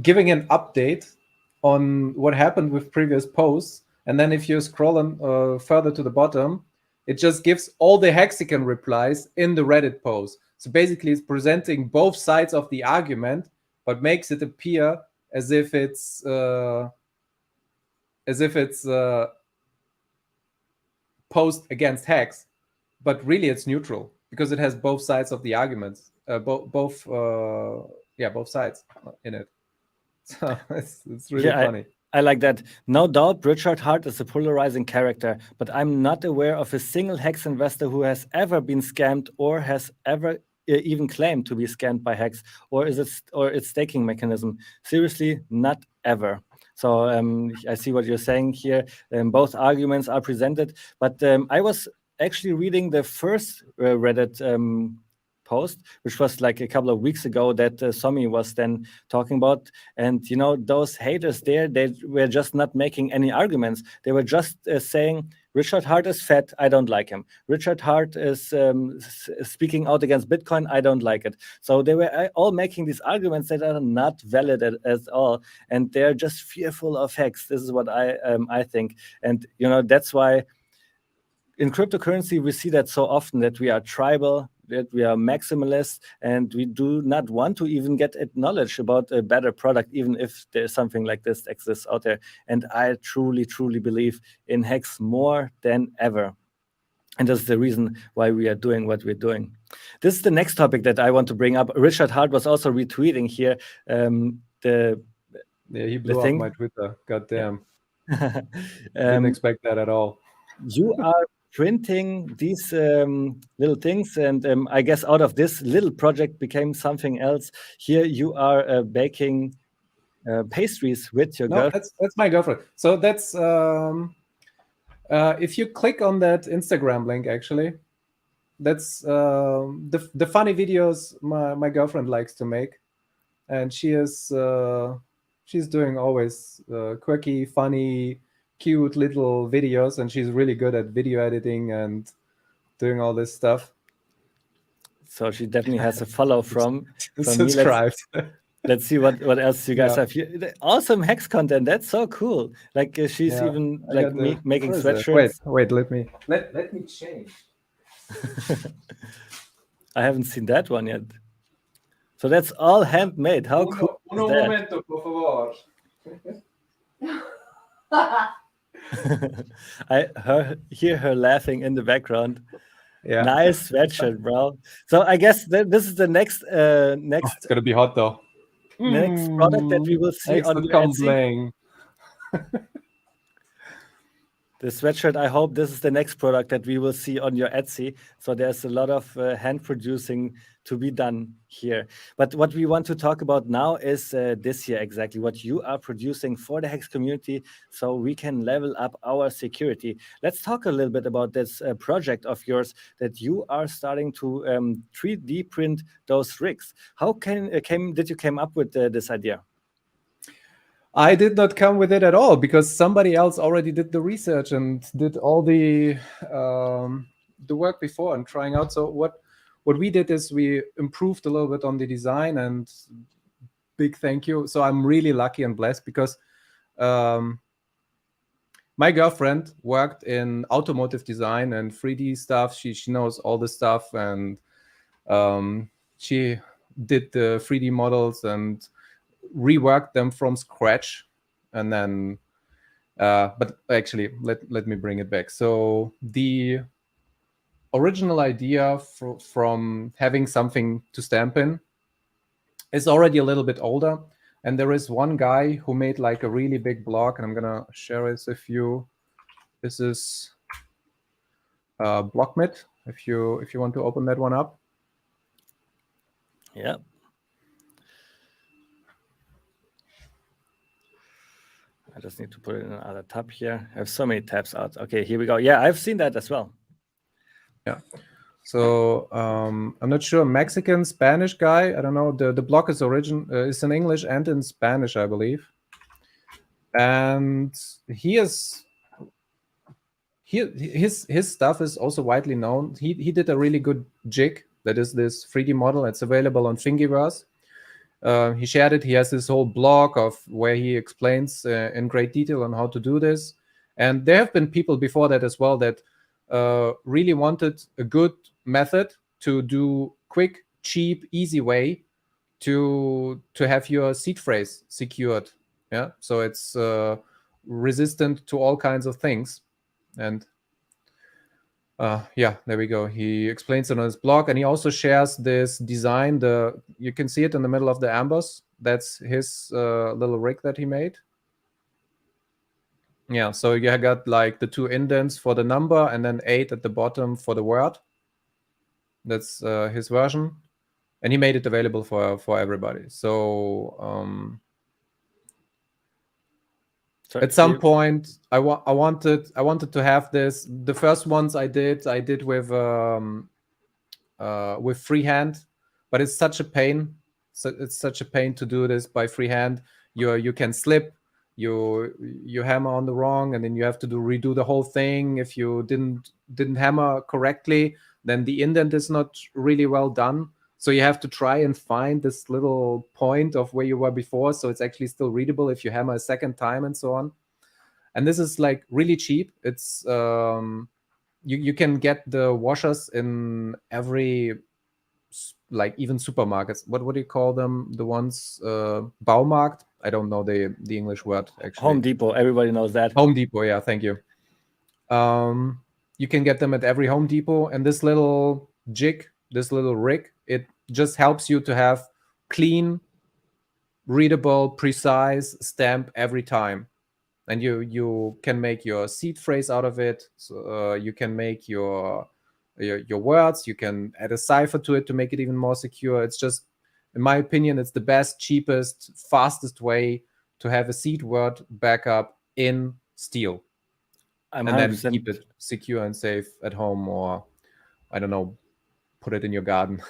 giving an update on what happened with previous posts. And then if you scroll on, further to the bottom, it just gives all the Hexican replies in the Reddit post. So basically, it's presenting both sides of the argument, but makes it appear as if it's post against Hex, but really it's neutral because it has both sides of the arguments, both sides in it. So it's really funny. I like that. No doubt Richard Hart is a polarizing character, but I'm not aware of a single Hex investor who has ever been scammed or has ever even claimed to be scammed by Hex or its staking mechanism. Seriously, not ever. So I see what you're saying here. Both arguments are presented, but I was actually reading the first Reddit post, which was like a couple of weeks ago that Somi was then talking about. And, you know, those haters there, they were just not making any arguments. They were just saying, Richard Hart is fat, I don't like him. Richard Hart is speaking out against Bitcoin, I don't like it. So they were all making these arguments that are not valid at all. And they're just fearful of Hex. This is what I think. And, you know, that's why in cryptocurrency, we see that so often, that we are tribal, that we are maximalist, and we do not want to even get acknowledged about a better product, even if there's something like this exists out there. And I truly, truly believe in Hex more than ever. And that's the reason why we are doing what we're doing. This is the next topic that I want to bring up. Richard Hart was also retweeting here he blew up my Twitter. Goddamn. Didn't expect that at all. You are printing these little things, and I guess out of this little project became something else. Here you are baking pastries with your girlfriend. That's my girlfriend. So that's if you click on that Instagram link, actually, that's the funny videos my girlfriend likes to make, and she's doing always quirky, funny, cute little videos, and she's really good at video editing and doing all this stuff. So she definitely has a follow from subscribed. Let's see what else you guys have here. Awesome Hex content. That's so cool. Like she's even like making sweatshirts. Wait, let me change. I haven't seen that one yet. So that's all handmade. How cool is that? Momento, por favor. I hear her laughing in the background. Yeah, nice sweatshirt, bro. So I guess this is the next. It's gonna be hot though. next product that we will see on your Etsy? The sweatshirt, I hope this is the next product that we will see on your Etsy. So there's a lot of hand producing to be done here. But what we want to talk about now is this year exactly, what you are producing for the HEX community so we can level up our security. Let's talk a little bit about this project of yours that you are starting to 3D print those rigs. How did you come up with this idea? I did not come with it at all because somebody else already did the research and did all the work before and trying out. So what we did is we improved a little bit on the design, and big thank you. So I'm really lucky and blessed because my girlfriend worked in automotive design and 3D stuff. She knows all the stuff, and she did the 3D models and reworked them from scratch. And then but actually let me bring it back. So the original idea from having something to stamp in is already a little bit older, and there is one guy who made like a really big block, and I'm gonna share this with you. This is Blockmit, if you want to open that one up. Yeah. I just need to put it in another tab here. I have so many tabs out. Okay, here we go. Yeah, I've seen that as well. Yeah. So I'm not sure. Mexican, Spanish guy. I don't know. The block is is in English and in Spanish, I believe. And his stuff is also widely known. He did a really good jig. That is this 3D model. It's available on Thingiverse. He shared it. He has this whole blog of where he explains in great detail on how to do this. And there have been people before that as well that really wanted a good method to do quick, cheap, easy way to have your seed phrase secured. Yeah, so it's resistant to all kinds of things. And yeah, there we go. He explains it on his blog, and he also shares this design. You can see it in the middle of the amboss. That's his little rig that he made. Yeah, so you got like the 2 indents for the number and then 8 at the bottom for the word. That's his version, and he made it available for everybody. So at some point, I wanted to have this. The first ones I did with freehand, but it's such a pain. So it's such a pain to do this by freehand. You can slip. You hammer on the wrong, and then you have to redo the whole thing. If you didn't hammer correctly, then the indent is not really well done. So you have to try and find this little point of where you were before, so it's actually still readable if you hammer a second time and so on. And this is like really cheap. It's you can get the washers in every, like even supermarkets. What do you call them? The ones Baumarkt. I don't know the English word actually. Home Depot. Everybody knows that. Home Depot. Yeah, thank you. You can get them at every Home Depot, and this little jig, this little rig, it just helps you to have clean, readable, precise stamp every time. And you can make your seed phrase out of it. So you can make your words. You can add a cipher to it to make it even more secure. It's just, in my opinion, it's the best, cheapest, fastest way to have a seed word backup in steel. And then keep it secure and safe at home, or I don't know, put it in your garden.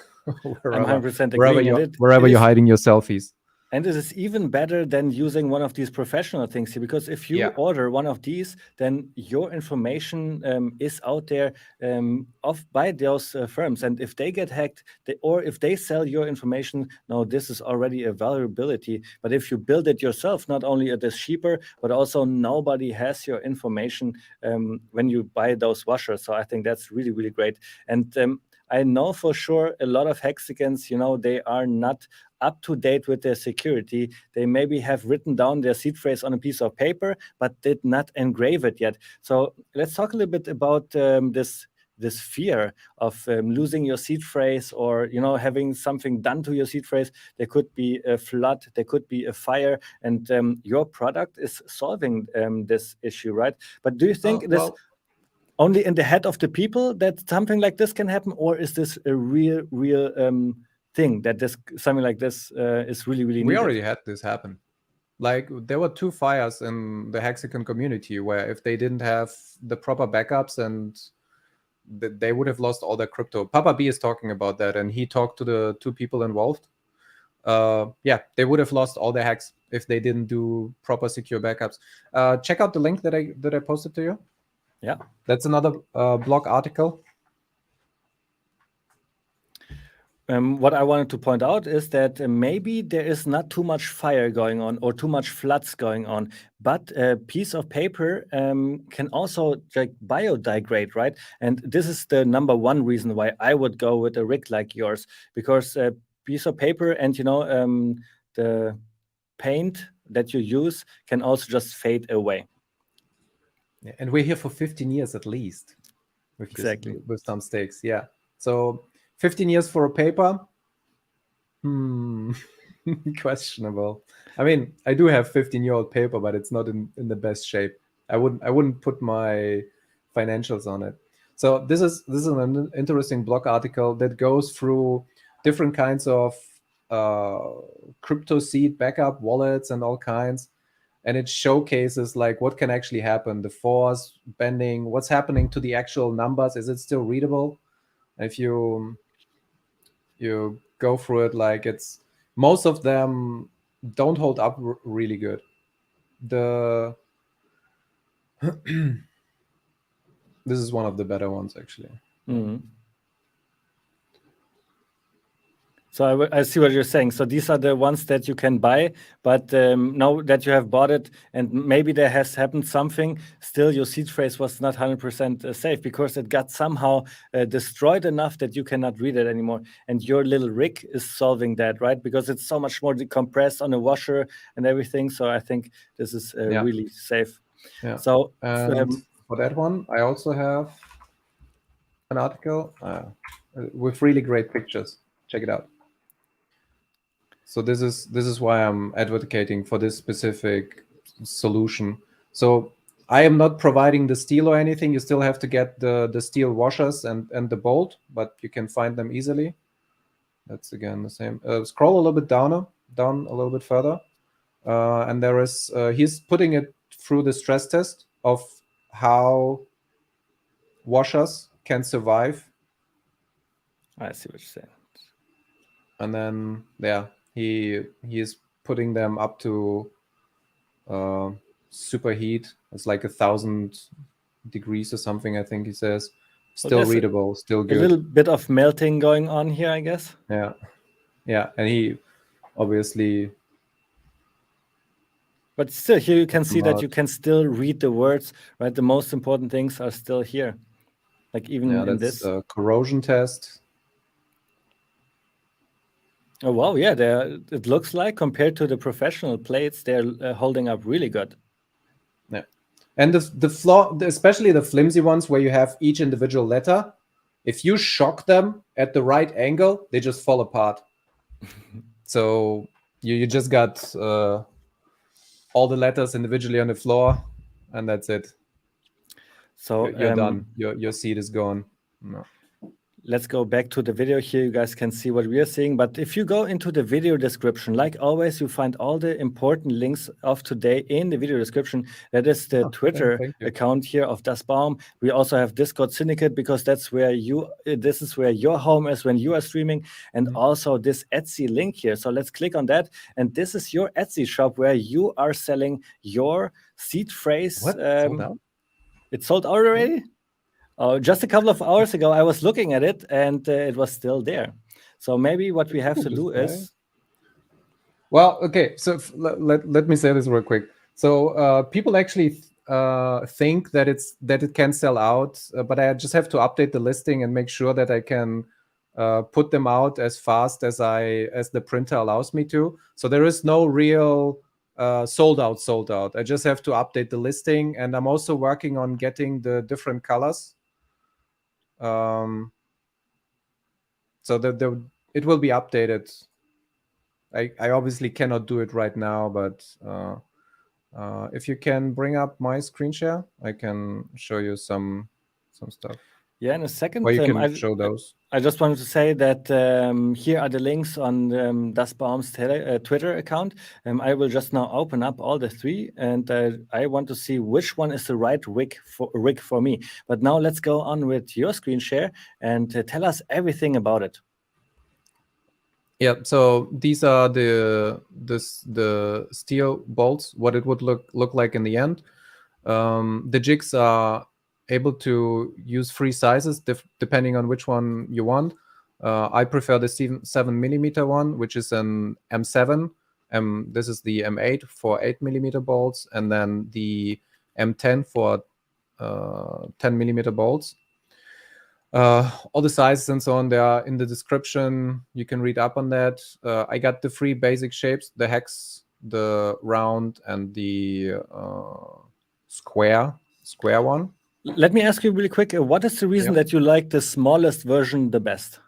wherever you're hiding your selfies. And it is even better than using one of these professional things here, because if you order one of these, then your information is out there by those firms. And if they get hacked, or if they sell your information, now this is already a vulnerability. But if you build it yourself, not only it is cheaper, but also nobody has your information when you buy those washers. So I think that's really, really great. And I know for sure a lot of Hexicans, they are not up to date with their security. They maybe have written down their seed phrase on a piece of paper, but did not engrave it yet. So let's talk a little bit about this this fear of losing your seed phrase, or having something done to your seed phrase. There could be a flood, there could be a fire, and your product is solving this issue, right? But do you think it is only in the head of the people that something like this can happen, or is this a real thing that something like this is really needed? We already had this happen. Like, there were 2 fires in the Hexican community where if they didn't have the proper backups, and they would have lost all their crypto. Papa B is talking about that, and he talked to the 2 people involved. Yeah, they would have lost all their hex if they didn't do proper secure backups. Check out the link that I posted to you. Yeah, that's another blog article. What I wanted to point out is that maybe there is not too much fire going on or too much floods going on, but a piece of paper can also biodegrade, right? And this is the number 1 reason why I would go with a rig like yours, because a piece of paper and the paint that you use can also just fade away. Yeah, and we're here for 15 years at least. Exactly. With some stakes, yeah. So 15 years for a paper? Questionable. I mean, I do have 15-year-old paper, but it's not in the best shape. I wouldn't put my financials on it. So this is an interesting blog article that goes through different kinds of crypto seed backup wallets and all kinds. And it showcases like what can actually happen, the force, bending, what's happening to the actual numbers. Is it still readable? If you go through it, like most of them don't hold up really good. This is one of the better ones, actually. Mm-hmm. So I see what you're saying. So these are the ones that you can buy, but now that you have bought it and maybe there has happened something, still your seed phrase was not 100% safe because it got somehow destroyed enough that you cannot read it anymore. And your little rig is solving that, right? Because it's so much more decompressed on a washer and everything. So I think this is really safe. Yeah. So for that one, I also have an article with really great pictures. Check it out. So this is why I'm advocating for this specific solution. So I am not providing the steel or anything. You still have to get the steel washers and the bolt, but you can find them easily. That's again the same. Scroll a little bit down a little bit further, and there is he's putting it through the stress test of how washers can survive. I see what you're saying. And then he is putting them up to superheat. It's like 1,000 degrees or something, I think he says. Still readable, still good. A little bit of melting going on here, I guess. Yeah. And he obviously... But still, here you can see that you can still read the words, right? The most important things are still here. Like even in this. A corrosion test. Oh, wow. Yeah, it looks like compared to the professional plates, they're holding up really good. Yeah. And the flaw, especially the flimsy ones where you have each individual letter, if you shock them at the right angle, they just fall apart. So you just got all the letters individually on the floor, and that's it. So you're done. Your seed is gone. No. Let's go back to the video here. You guys can see what we are seeing. But if you go into the video description, like always, you find all the important links of today in the video description. That is the Twitter account here of DasBaum. We also have Discord Syndicate because that's where this is where your home is when you are streaming, and also this Etsy link here. So let's click on that. And this is your Etsy shop where you are selling your seed phrase. What? Sold out? It's sold out already? Just a couple of hours ago, I was looking at it and it was still there. So maybe what we have to do is... Well, okay. So let me say this real quick. So people actually think that it can sell out, but I just have to update the listing and make sure that I can put them out as fast as the printer allows me to. So there is no real sold out. I just have to update the listing, and I'm also working on getting the different colors. So it will be updated. I obviously cannot do it right now, but if you can bring up my screen share, I can show you some stuff. Yeah, in a second. Or you can show those. I just wanted to say that here are the links on DasBaum's Twitter account. I will just now open up all the three, and I want to see which one is the right rig for me. But now let's go on with your screen share and tell us everything about it. Yeah, so these are the steel bolts, what it would look like in the end. The jigs are able to use 3 sizes depending on which one you want. I prefer the 7mm one, which is an M7. This is the M8 for 8mm bolts, and then the M10 for 10mm bolts. All the sizes and so on, they are in the description. You can read up on that. I got the 3 basic shapes, the hex, the round, and the square one. Let me ask you really quick, what is the reason that you like the smallest version the best?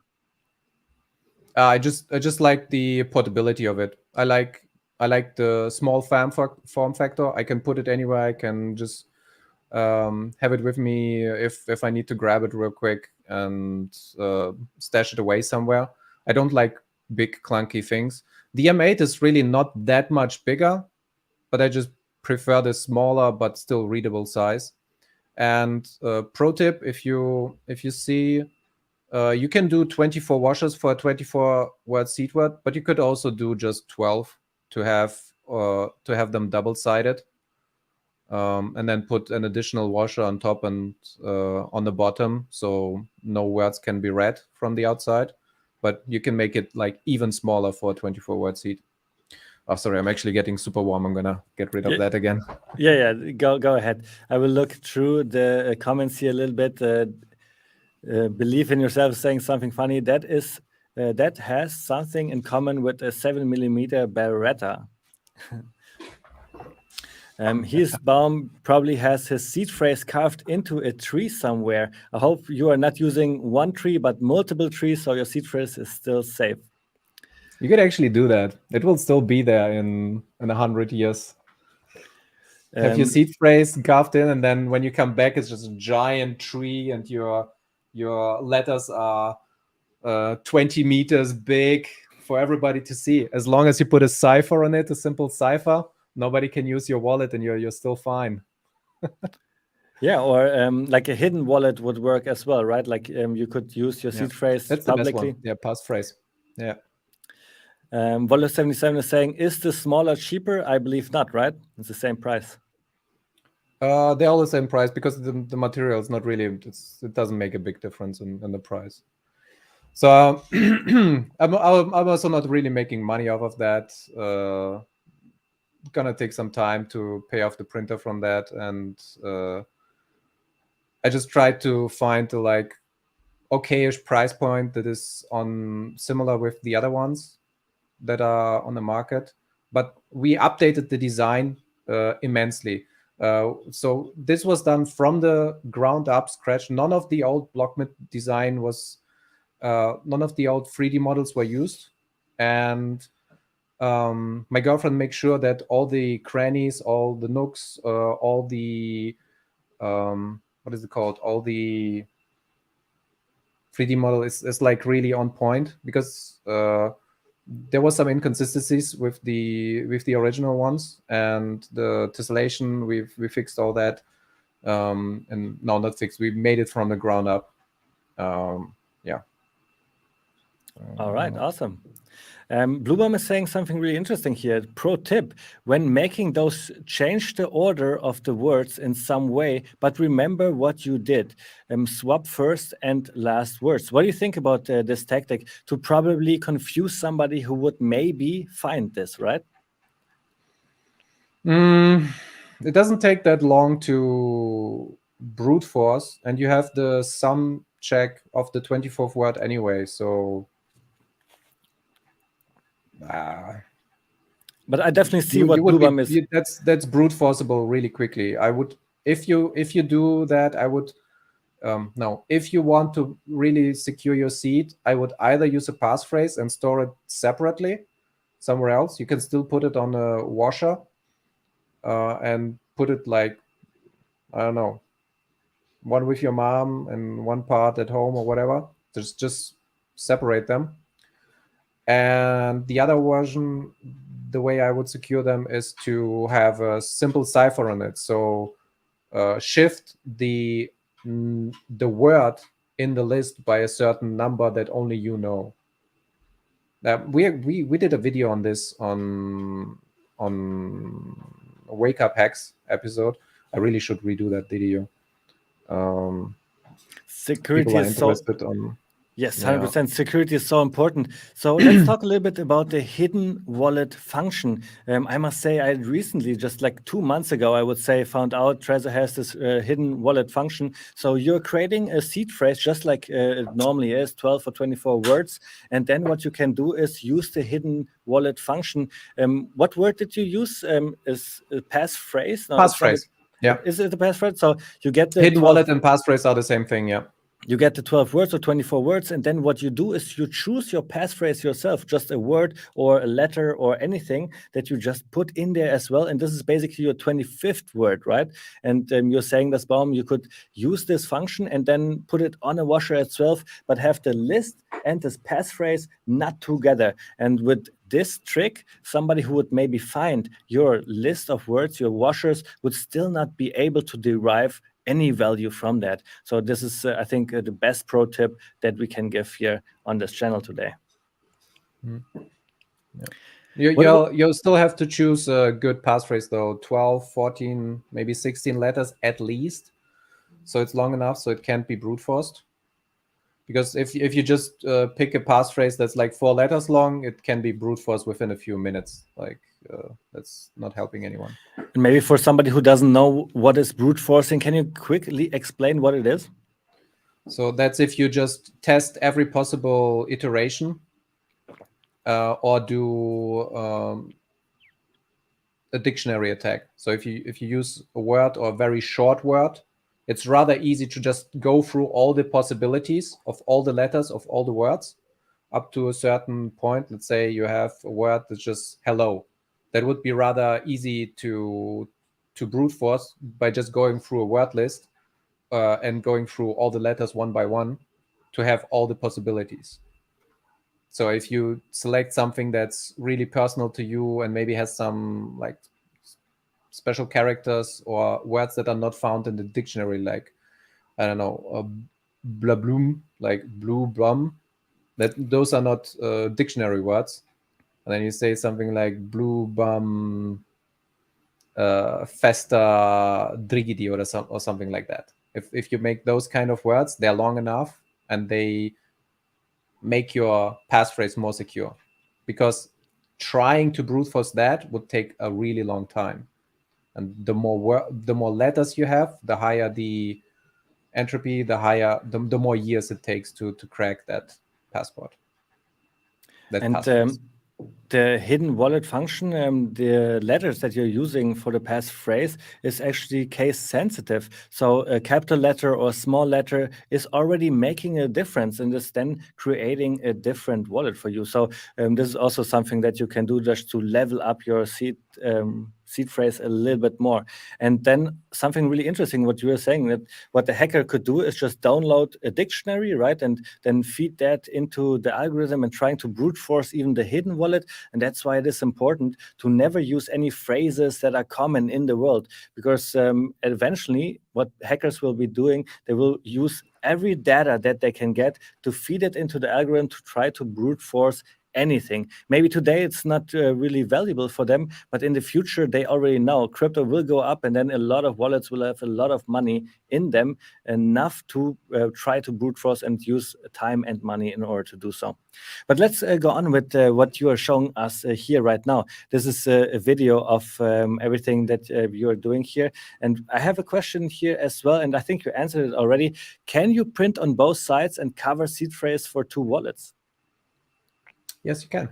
I just like the portability of it. I like the small form factor. I can put it anywhere. I can just have it with me if I need to grab it real quick and stash it away somewhere. I don't like big clunky things. The M8 is really not that much bigger, but I just prefer the smaller but still readable size. And pro tip, if you see, you can do 24 washers for a 24-word seat word, but you could also do just 12 to have them double-sided. And then put an additional washer on top and on the bottom, so no words can be read from the outside. But you can make it like even smaller for a 24-word seat. Oh, sorry, I'm actually getting super warm. I'm gonna get rid of that again. Yeah, go ahead. I will look through the comments here a little bit. Believe in yourself saying something funny. That has something in common with a 7mm Beretta. His Baum probably has his seat phrase carved into a tree somewhere. I hope you are not using one tree, but multiple trees, so your seat phrase is still safe. You could actually do that. It will still be there in 100 years. Have your seat phrase carved in, and then when you come back, it's just a giant tree, and your letters are 20 meters big for everybody to see. As long as you put a cipher on it, a simple cipher, nobody can use your wallet, and you're still fine. Yeah, or like a hidden wallet would work as well, right? Like you could use your seed phrase That's publicly. The best one. Yeah, passphrase. Yeah. Voller77 is saying, is the smaller cheaper? I believe not, right? It's the same price. They're all the same price because the material is not really, it doesn't make a big difference in the price. So I'm also not really making money off of that. Gonna take some time to pay off the printer from that, and I just tried to find the like okay-ish price point that is on similar with the other ones that are on the market. But we updated the design immensely. So this was done from the ground up, scratch. None of the old blockmid design was, none of the old 3D models were used, and my girlfriend makes sure that all the crannies, all the nooks, all the what is it called? All the 3D model is like really on point, because there was some inconsistencies with the original ones, and the tessellation we fixed all that, and no, not fixed. We made it from the ground up. Yeah. All right, awesome. Bluebomb is saying something really interesting here. Pro tip: when making those, change the order of the words in some way, but remember what you did. Swap first and last words. What do you think about this tactic to probably confuse somebody who would maybe find this, right? It doesn't take that long to brute force, and you have the sum check of the 24th word anyway, so but I definitely see what Bluebomb is. That's brute forceable really quickly. I would, if you do that, I would Now, if you want to really secure your seed, I would either use a passphrase and store it separately somewhere else. You can still put it on a washer and put it like, I don't know, one with your mom and one part at home or whatever. Just separate them. And the other version, the way I would secure them is to have a simple cipher on it. So shift the word in the list by a certain number that only you know. We did a video on this on Wake Up Hex episode. I really should redo that video. Security People are is so interested on. Yes, Yeah. 100%. Security is so important. So let's talk a little bit about the hidden wallet function. I must say, I recently, just like 2 months ago, I would say, found out Trezor has this hidden wallet function. So you're creating a seed phrase just like it normally is, 12 or 24 words. And then what you can do is use the hidden wallet function. What word did you use? Is a passphrase? No, Passphrase. Yeah. Is it a passphrase? So you get the hidden 12 wallet and passphrase are the same thing. Yeah. You get the 12 words or 24 words, and then what you do is you choose your passphrase yourself, just a word or a letter or anything that you just put in there as well. And this is basically your 25th word, right? And you're saying, DasBaum, you could use this function and then put it on a washer at 12, but have the list and this passphrase not together. And with this trick, somebody who would maybe find your list of words, your washers, would still not be able to derive any value from that. So this is, I think, the best pro tip that we can give here on this channel today. Yeah. You'll still have to choose a good passphrase though, 12, 14, maybe 16 letters at least. So it's long enough so it can't be brute forced. Because if you just pick a passphrase that's like 4 letters long, it can be brute forced within a few minutes. Like that's not helping anyone. And maybe for somebody who doesn't know what is brute forcing, can you quickly explain what it is? So that's if you just test every possible iteration or do a dictionary attack. So if you use a word or a very short word, it's rather easy to just go through all the possibilities of all the letters of all the words up to a certain point. Let's say you have a word that's just hello. That would be rather easy to brute force by just going through a word list and going through all the letters one by one to have all the possibilities. So if you select something that's really personal to you and maybe has some like special characters or words that are not found in the dictionary, like, I don't know, blabloom, like blue blum, those are not dictionary words. And then you say something like blue bum festa drigidi or something like that. If you make those kind of words, they're long enough and they make your passphrase more secure, because trying to brute force that would take a really long time. And the more letters you have, the higher the entropy, the more years it takes to crack that passport. The hidden wallet function, the letters that you're using for the passphrase is actually case sensitive. So a capital letter or a small letter is already making a difference and is then creating a different wallet for you. So this is also something that you can do just to level up your seed phrase a little bit more. And then something really interesting, what you were saying, that what the hacker could do is just download a dictionary, right? And then feed that into the algorithm and trying to brute force even the hidden wallet. And that's why it is important to never use any phrases that are common in the world, because eventually what hackers will be doing, they will use every data that they can get to feed it into the algorithm to try to brute force anything. Maybe today it's not really valuable for them, but in the future they already know crypto will go up, and then a lot of wallets will have a lot of money in them, enough to try to brute force and use time and money in order to do so. But let's go on with what you are showing us here right now. This is a video of everything that you are doing here, and I have a question here as well, and I think you answered it already. Can you print on both sides and cover seed phrase for 2 wallets? Yes, you can.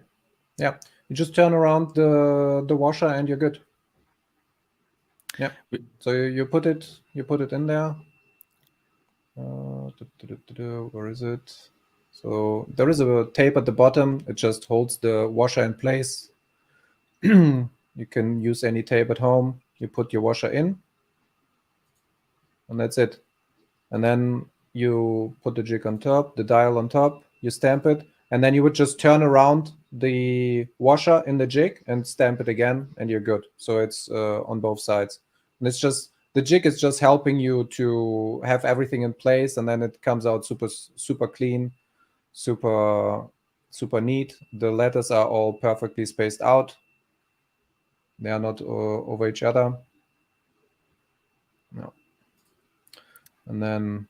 Yeah, you just turn around the washer and you're good. Yeah. So you put it in there. Where is it? So there is a tape at the bottom. It just holds the washer in place. You can use any tape at home. You put your washer in, and that's it. And then you put the jig on top, the dial on top, you stamp it, and then you would just turn around the washer in the jig and stamp it again, and you're good. So it's on both sides. And it's just, the jig is just helping you to have everything in place, and then it comes out super clean, super neat. The letters are all perfectly spaced out. They are not over each other. No. And then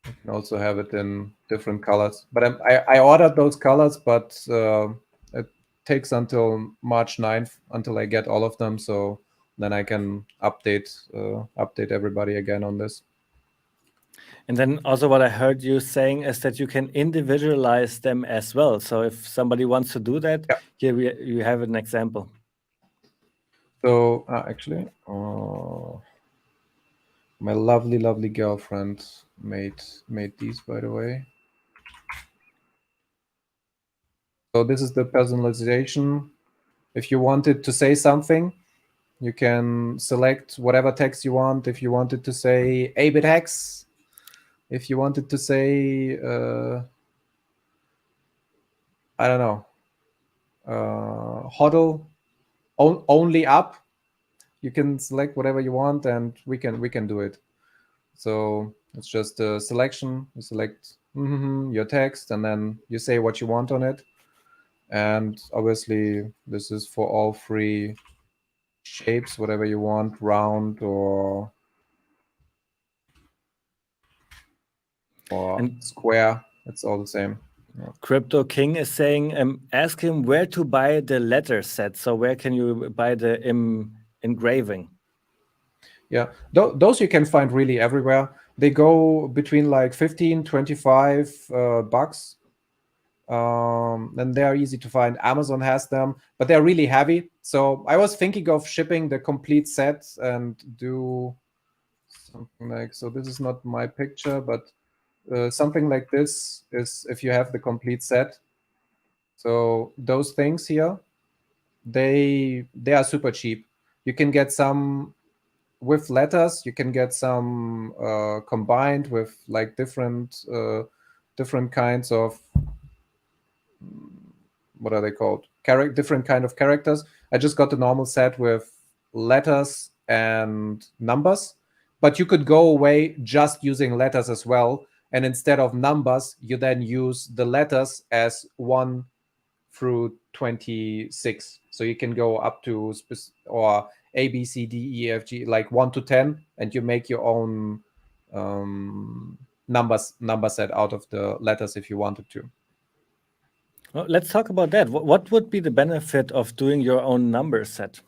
you can also have it in different colors. But I ordered those colors, but it takes until March 9th until I get all of them. So then I can update everybody again on this. And then also what I heard you saying is that you can individualize them as well. So if somebody wants to do that, here you have an example. So actually, my lovely girlfriend made these, by the way. So this is the personalization. If you wanted to say something, you can select whatever text you want. If you wanted to say 8-bit hex, if you wanted to say, I don't know, HODL, only up, you can select whatever you want, and we can do it. So it's just a selection. You select your text, and then you say what you want on it. And obviously, this is for all three shapes, whatever you want, round or square. It's all the same. Yeah. Crypto King is saying, ask him where to buy the letter set. So where can you buy the engraving? Yeah, those you can find really everywhere. They go between like 15, 25 bucks. And they are easy to find. Amazon has them, but they're really heavy. So I was thinking of shipping the complete set and do something like, so this is not my picture, but something like this is if you have the complete set. So those things here, they are super cheap. You can get some with letters. You can get some combined with like different kinds of, what are they called? Different kind of characters. I just got the normal set with letters and numbers, but you could go away just using letters as well. And instead of numbers, you then use the letters as 1 through 26. So you can go up to or A, B, C, D, E, F, G, like 1 to 10, and you make your own number set out of the letters if you wanted to. Well, let's talk about that. What would be the benefit of doing your own number set?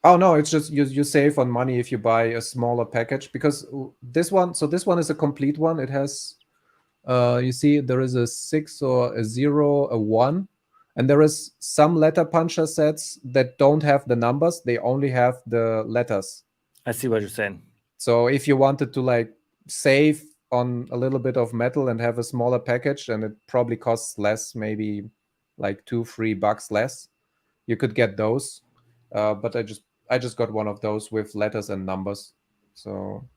Oh no, it's just you save on money if you buy a smaller package, because this one is a complete one. It has you see there is a 6 or a 0, a 1, and there is some letter puncher sets that don't have the numbers, they only have the letters. I see what you're saying. So if you wanted to like save on a little bit of metal and have a smaller package, and it probably costs less, maybe like $2-3 less, you could get those. But I just got one of those with letters and numbers. So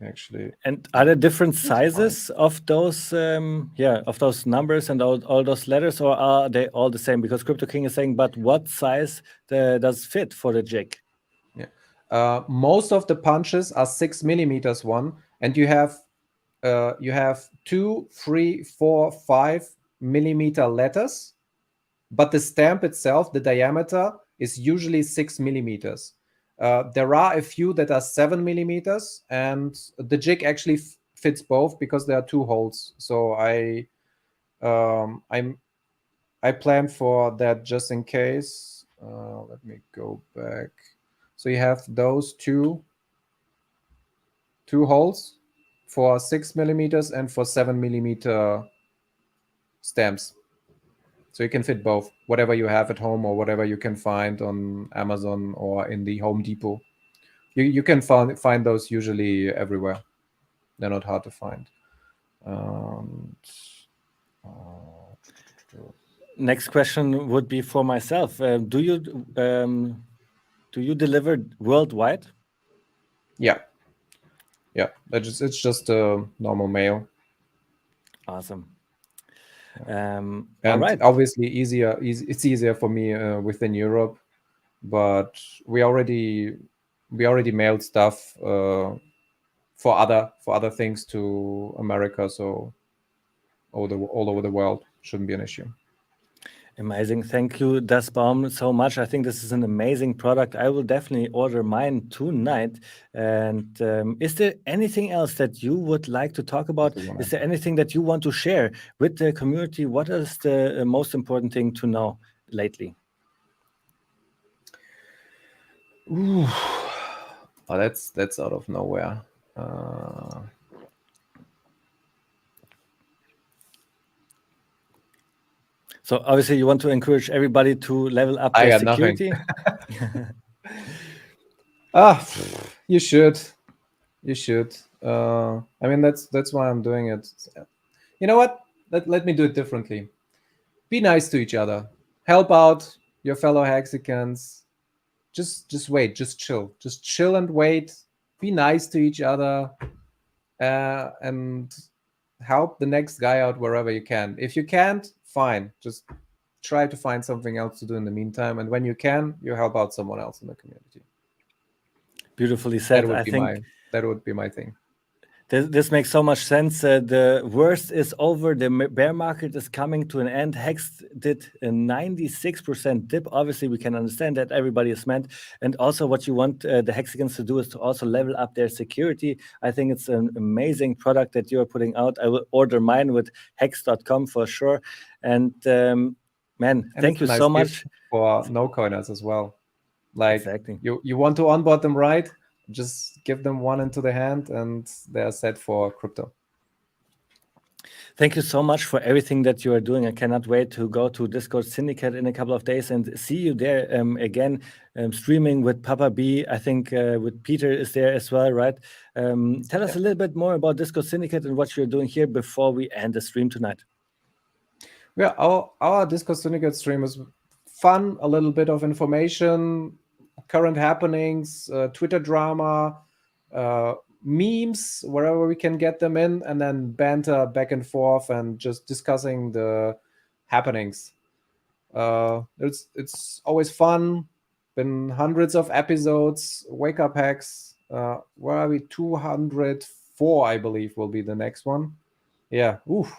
actually, and are there different sizes of those of those numbers and all those letters, or are they all the same? Because Crypto King is saying, but what size does fit for the jig? Yeah, most of the punches are 6 millimeters one, and you have 2, 3, 4, 5 millimeter letters, but the stamp itself, the diameter, is usually 6 millimeters. There are a few that are 7 millimeters, and the jig actually fits both because there are 2 holes. So I plan for that just in case. Let me go back. So you have those two holes for 6 millimeters and for 7 millimeter stamps. So you can fit both, whatever you have at home or whatever you can find on Amazon or in the Home Depot. You can find those usually everywhere. They're not hard to find. Next question would be for myself. Do you deliver worldwide? Yeah. It's just a normal mail. Awesome. And all right. Obviously, it's easier for me within Europe, but we already mailed stuff for other things to America, so all over the world shouldn't be an issue. Amazing. Thank you, DasBaum, so much. I think this is an amazing product. I will definitely order mine tonight. And is there anything else that you would like to talk about? Is there anything that you want to share with the community? What is the most important thing to know lately? Ooh. Oh, that's out of nowhere. So obviously you want to encourage everybody to level up their security. You should. I mean, that's why I'm doing it. You know what? Let me do it differently. Be nice to each other. Help out your fellow Hexicans. Just wait. Just chill and wait. Be nice to each other, and help the next guy out wherever you can. If you can't, fine. Just try to find something else to do in the meantime. And when you can, you help out someone else in the community. Beautifully said. That would be my thing. This makes so much sense. The worst is over. The bear market is coming to an end. HEX did a 96% dip. Obviously, we can understand that everybody is meant. And also what you want the Hexicans to do is to also level up their security. I think it's an amazing product that you're putting out. I will order mine with hex.com for sure. And man, thank you so much. For no-coiners as well. Like exactly. You want to onboard them right? Just give them one into the hand and they're set for crypto. Thank you so much for everything that you are doing. I cannot wait to go to Discord Syndicate in a couple of days and see you there again, streaming with Papa B. I think with Peter is there as well, right? Tell us a little bit more about Discord Syndicate and what you're doing here before we end the stream tonight. Yeah, our Discord Syndicate stream is fun, a little bit of information, current happenings, Twitter drama, memes, wherever we can get them in, and then banter back and forth and just discussing the happenings. It's always fun. Been hundreds of episodes. Wake Up Hex. Where are we? 204, I believe, will be the next one. Yeah. Oof.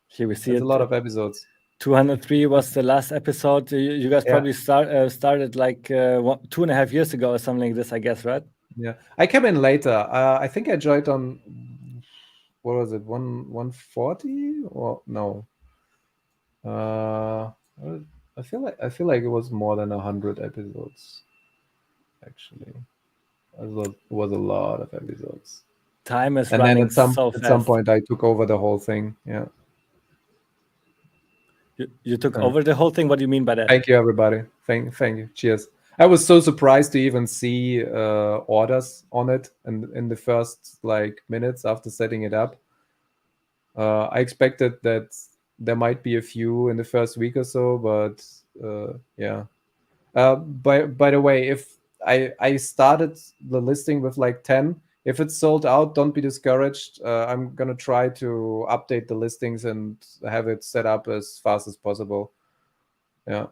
Here we see a lot of episodes. 203 was the last episode. You guys probably started like 2.5 years ago or something like this, I guess, right? Yeah, I came in later. I think I joined on, what was it, 140 or no? I feel like it was more than 100 episodes. Actually, it was a lot of episodes. Time is running so fast. At some point, I took over the whole thing. Yeah. You took over the whole thing? What do you mean by that? Thank you, everybody. Thank you. Cheers. I was so surprised to even see orders on it and in the first minutes after setting it up. I expected that there might be a few in the first week or so, but yeah. By the way, if I started the listing with 10. If it's sold out, don't be discouraged. I'm gonna try to update the listings and have it set up as fast as possible. Yeah,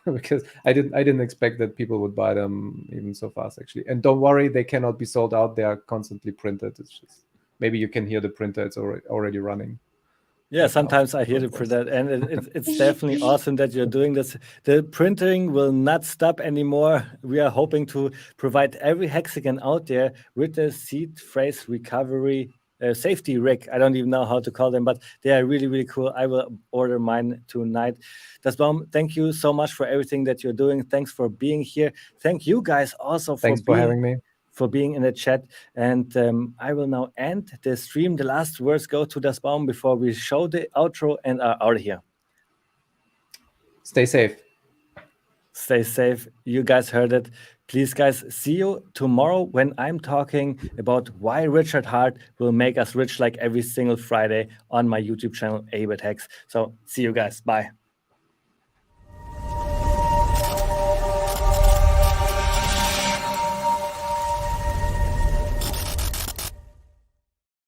because I didn't expect that people would buy them even so fast, actually. And don't worry, they cannot be sold out. They are constantly printed. It's just maybe you can hear the printer. It's already running. Yeah, sometimes I hear the printer, and it's definitely awesome that you're doing this. The printing will not stop anymore. We are hoping to provide every Hexican out there with the seed phrase recovery safety rig. I don't even know how to call them, but they are really, really cool. I will order mine tonight. DasBaum, thank you so much for everything that you're doing. Thanks for being here. Thank you guys also for having me. For being in the chat. And I will now end the stream. The last words go to DasBaum before we show the outro and are out of here. Stay safe. Stay safe. You guys heard it. Please, guys, see you tomorrow when I'm talking about why Richard Hart will make us rich like every single Friday on my YouTube channel, HEX. So see you guys. Bye.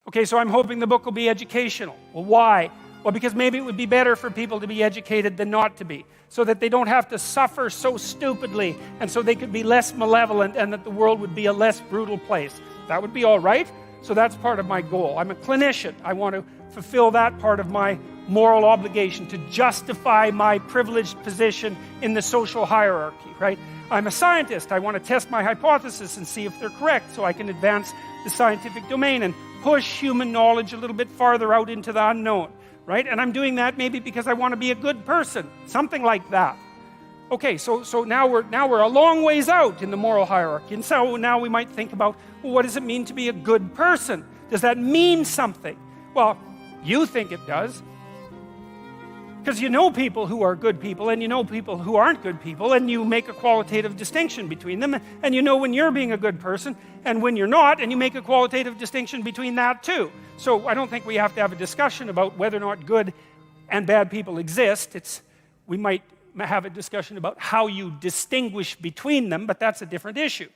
Okay, so I'm hoping the book will be educational. Well, why? Well, because maybe it would be better for people to be educated than not to be, so that they don't have to suffer so stupidly, and so they could be less malevolent, and that the world would be a less brutal place. That would be all right. So that's part of my goal. I'm a clinician. I want to fulfill that part of my moral obligation, to justify my privileged position in the social hierarchy, right? I'm a scientist. I want to test my hypothesis and see if they're correct, so I can advance the scientific domain and push human knowledge a little bit farther out into the unknown, right? And I'm doing that maybe because I want to be a good person, something like that. Okay, so now we're a long ways out in the moral hierarchy, and so now we might think about, well, what does it mean to be a good person? Does that mean something? Well, you think it does, because you know people who are good people, and you know people who aren't good people, and you make a qualitative distinction between them, and you know when you're being a good person and when you're not, and you make a qualitative distinction between that too. So I don't think we have to have a discussion about whether or not good and bad people exist. We might have a discussion about how you distinguish between them, but that's a different issue.